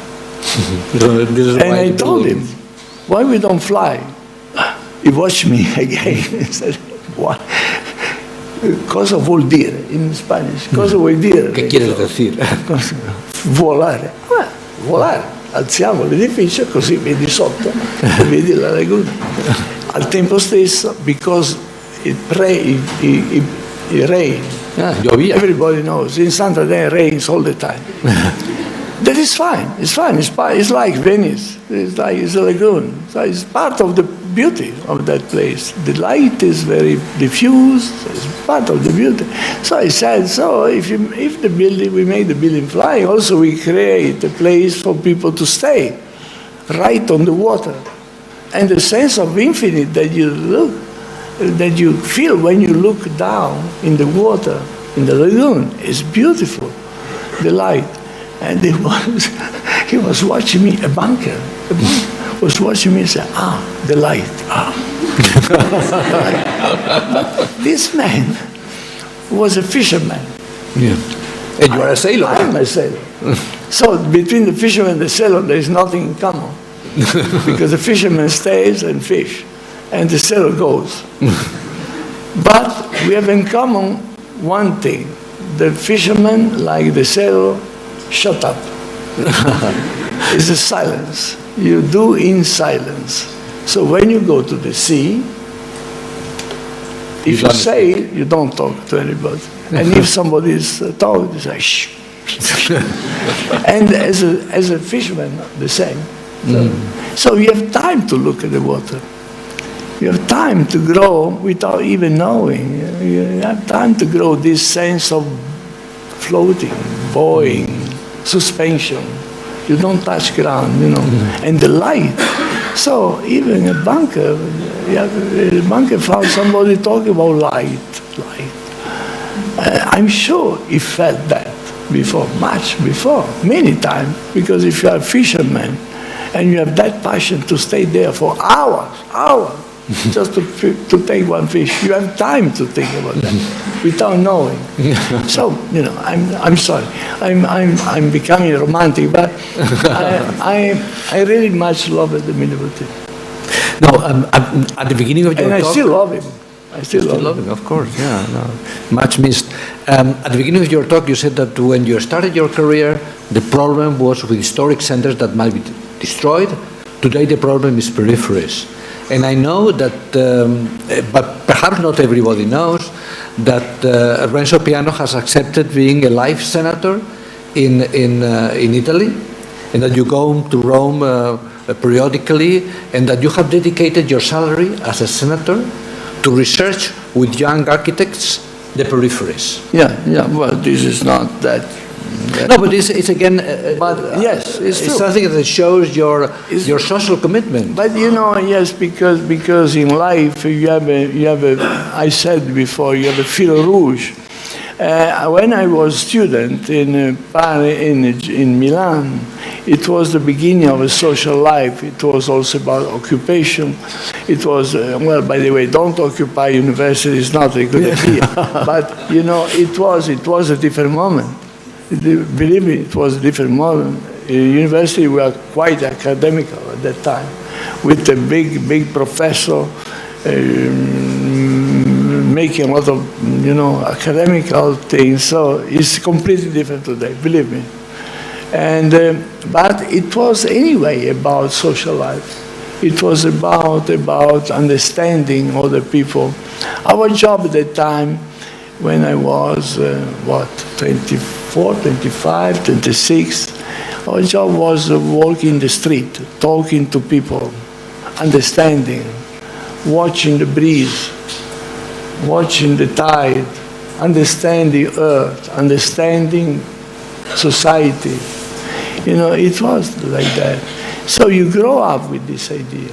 And I told him, why we don't fly? He watched me again and said, what? Cosa vuol dire in Spanish? Cosa vuol dire? ¿Qué quieres decir? Volare. Volare. Alziamo l'edificio così vedi sotto e vedi la laguna. Al tempo stesso, because it rained Llovía. Everybody knows. In Santander, it rains all the time. That is fine. It's fine. It's like Venice. It's a lagoon. So it's part of the beauty of that place. The light is very diffused. It's part of the beauty. So I said, so if we make the building fly, also we create a place for people to stay, right on the water, and the sense of infinite that you feel when you look down in the water in the lagoon is beautiful. The light. And he was watching me, a banker was watching me and said, the light, But this man was a fisherman. Yeah. And you are a sailor. I am a sailor. So between the fisherman and the sailor, there is nothing in common. Because the fisherman stays and fish, and the sailor goes. But we have in common one thing. The fisherman, like the sailor, shut up. It's a silence. You do in silence. So when you go to the sea, if you sail, you don't talk to anybody. And if somebody is talking, you say, shh. And as a fisherman, the same. So you have time to look at the water. You have time to grow without even knowing. You have time to grow this sense of floating, buoying, suspension. You don't touch ground, and the light. So even a banker found somebody talking about light. I'm sure he felt that before, much before, many times, because if you are a fisherman and you have that passion to stay there for hours, just to take one fish, you have time to think about that without knowing. So I'm sorry, I'm becoming romantic, but I really much love the Minnebuti. No, at the beginning of your talk, I still love him. I still love him, of course. Yeah, no, much missed. At the beginning of your talk, you said that when you started your career, the problem was with historic centers that might be destroyed. Today, the problem is peripheries. And I know that, but perhaps not everybody knows, that Renzo Piano has accepted being a life senator in Italy, and that you go to Rome periodically, and that you have dedicated your salary as a senator to research with young architects the peripheries. Yeah. Well, this is not that. No, but it's again. But yes, it's true. Something that shows your social commitment. But yes, because in life you have a. I said before, you have a fil rouge. When I was a student in Milan, it was the beginning of a social life. It was also about occupation. It was, by the way, don't occupy university is not a good idea. But, it was a different moment. Believe me, it was a different moment. University were quite academical at that time, with a big professor, making a lot of, academical things. So it's completely different today, believe me. And but it was anyway about social life. It was about understanding other people. Our job at that time, when I was 24, 25, 26, our job was walking the street, talking to people, understanding, watching the breeze, watching the tide, understanding earth, understanding society. It was like that. So you grow up with this idea,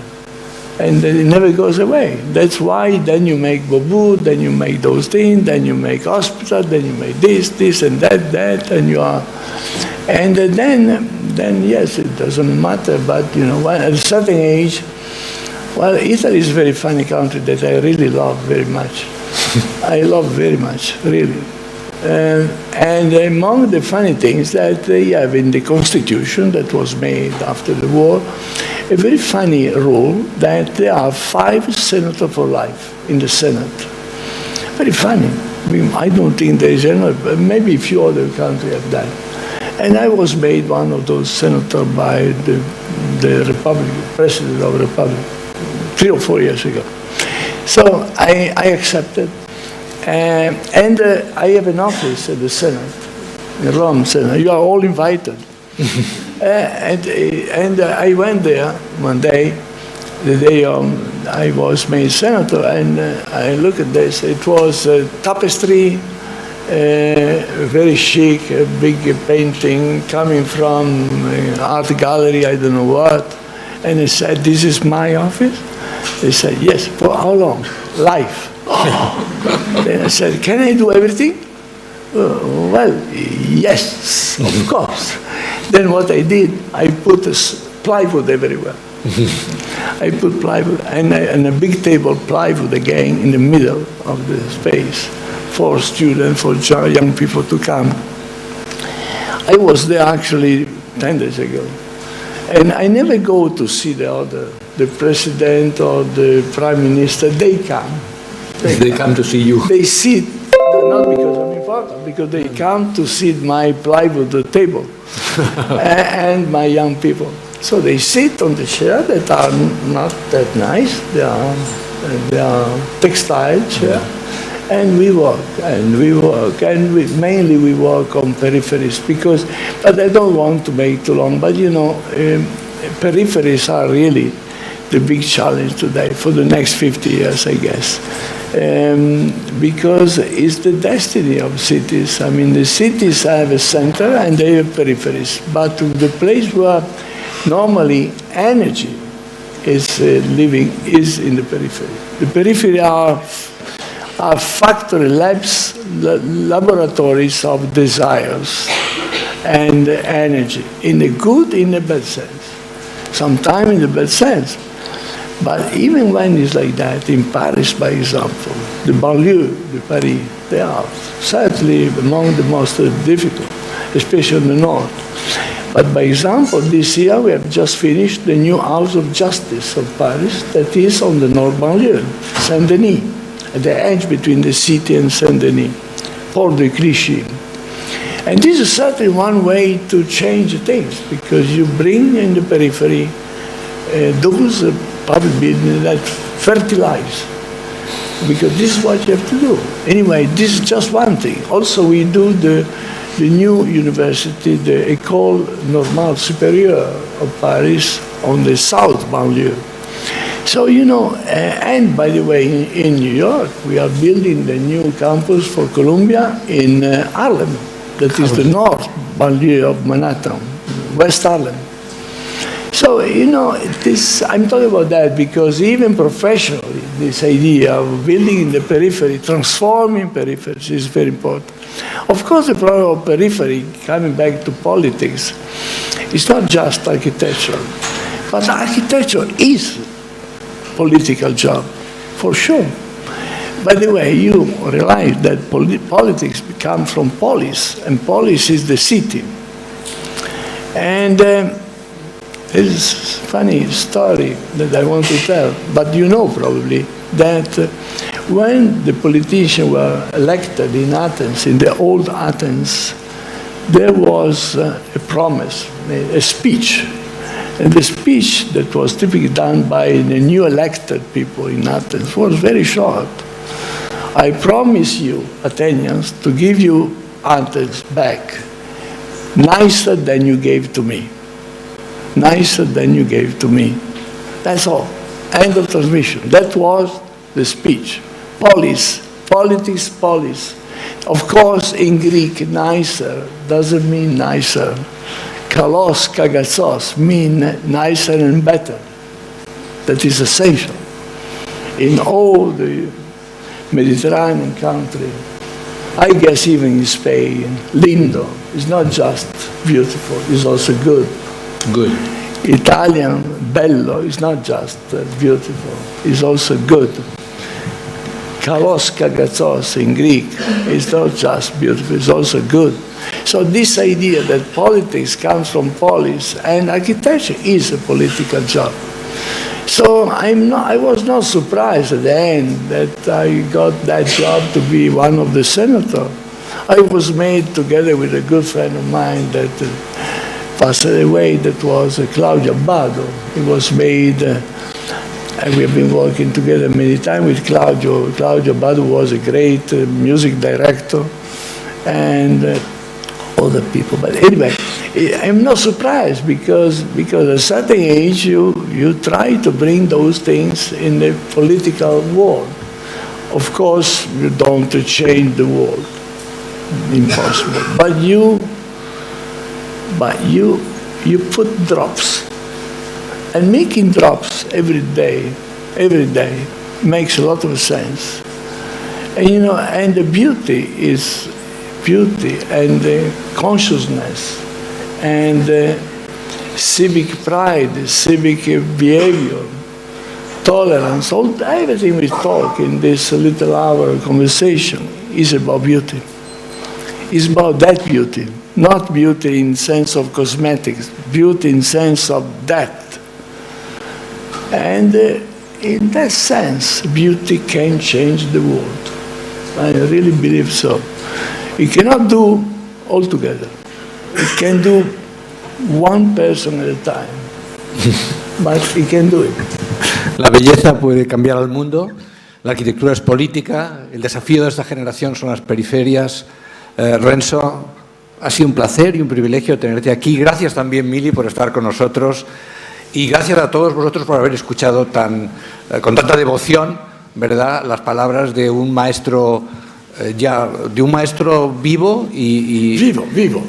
and it never goes away. That's why then you make Bobu, then you make those things, then you make hospital, then you make this and that, and you are. And then yes, it doesn't matter, but at a certain age, well, Italy is a very funny country that I really love very much. I love very much, really. And among the funny things that they have in the constitution that was made after the war, a very funny rule that there are 5 senators for life in the Senate. Very funny. I don't think there is any, maybe a few other countries have that. And I was made one of those senators by the Republic, President of the Republic, 3 or 4 years ago. So I accepted. And I have an office at the Senate, in Rome Senate. You are all invited. And I went there one day, the day I was made senator, and I look at this. It was a tapestry, very chic, a big painting coming from art gallery, I don't know what. And I said, "This is my office?" They said, "Yes." "For how long?" "Life." Then I said, "Can I do everything?" "Well, yes, of course." Then what I did, I put plywood everywhere. I put plywood and a big table plywood again in the middle of the space for students, for young people to come. I was there actually 10 days ago. And I never go to see the president or the prime minister. They come. They come to see you. They sit, not because I'm important, because they come to sit my plywood table and my young people. So they sit on the chair that are not that nice. They are textile chair. And we work, and mainly we work on peripheries but I don't want to make too long, but peripheries are really the big challenge today for the next 50 years, I guess. Because it's the destiny of cities. I mean, the cities have a center and they have peripheries, but the place where normally energy is living is in the periphery. The periphery are factory labs, laboratories of desires and energy, in the good, in the bad sense. Sometimes in the bad sense. But even when it's like that, in Paris, by example, the banlieue, the Paris, they are certainly among the most difficult, especially in the north. But by example, this year we have just finished the new House of Justice of Paris that is on the North banlieue, Saint-Denis, at the edge between the city and Saint-Denis, Port de Clichy. And this is certainly one way to change things, because you bring in the periphery those public buildings that fertilize, because this is what you have to do. Anyway, this is just one thing. Also, we do the new university, the École Normale Supérieure of Paris on the South banlieue. So, and by the way, in New York, we are building the new campus for Columbia in Harlem. That is the north banlieue of Manhattan, West Harlem. So, I'm talking about that because even professionally, this idea of building in the periphery, transforming peripheries is very important. Of course, the problem of periphery, coming back to politics, is not just architecture, but architecture is political job, for sure. By the way, you realize that politics come from polis, and polis is the city. And there's a funny story that I want to tell, but you know probably that when the politicians were elected in Athens, in the old Athens, there was a promise, a speech. And the speech that was typically done by the new elected people in Athens was very short. "I promise you, Athenians, to give you Athens back nicer than you gave to me. Nicer than you gave to me." That's all. End of transmission. That was the speech. Polis, politics, polis. Of course, in Greek, nicer doesn't mean nicer. Kalos, kagatzos mean nicer and better. That is essential. In all the Mediterranean countries, I guess even in Spain, lindo is not just beautiful, it's also good. Good. Italian, bello, is not just beautiful, it's also good. Kalos kagatzos in Greek is not just beautiful, it's also good. So this idea that politics comes from polis and architecture is a political job. So I was not surprised at the end that I got that job to be one of the senators. I was made together with a good friend of mine that passed away, that was Claudio Abbado. He was made And we have been working together many times with Claudio. Claudio Badu was a great music director, and other people. But anyway, I'm not surprised because at a certain age you try to bring those things in the political world. Of course, you don't change the world, impossible. But you put drops, and making drops every day makes a lot of sense. And you know, and the beauty is beauty and consciousness and civic pride, civic behavior, tolerance, everything we talk in this little hour conversation is about beauty. It's about that beauty, not beauty in sense of cosmetics, beauty in sense of depth. And in that sense, beauty can change the world. I really believe so. It cannot do all together. It can do one person at a time, but it can do it. La belleza puede cambiar al mundo, la arquitectura es política, el desafío de esta generación son las periferias. Renzo, ha sido un placer y un privilegio tenerte aquí. Gracias también, Mili, por estar con nosotros y gracias a todos vosotros por haber escuchado con tanta devoción, ¿verdad?, las palabras de un maestro vivo y... Vivo.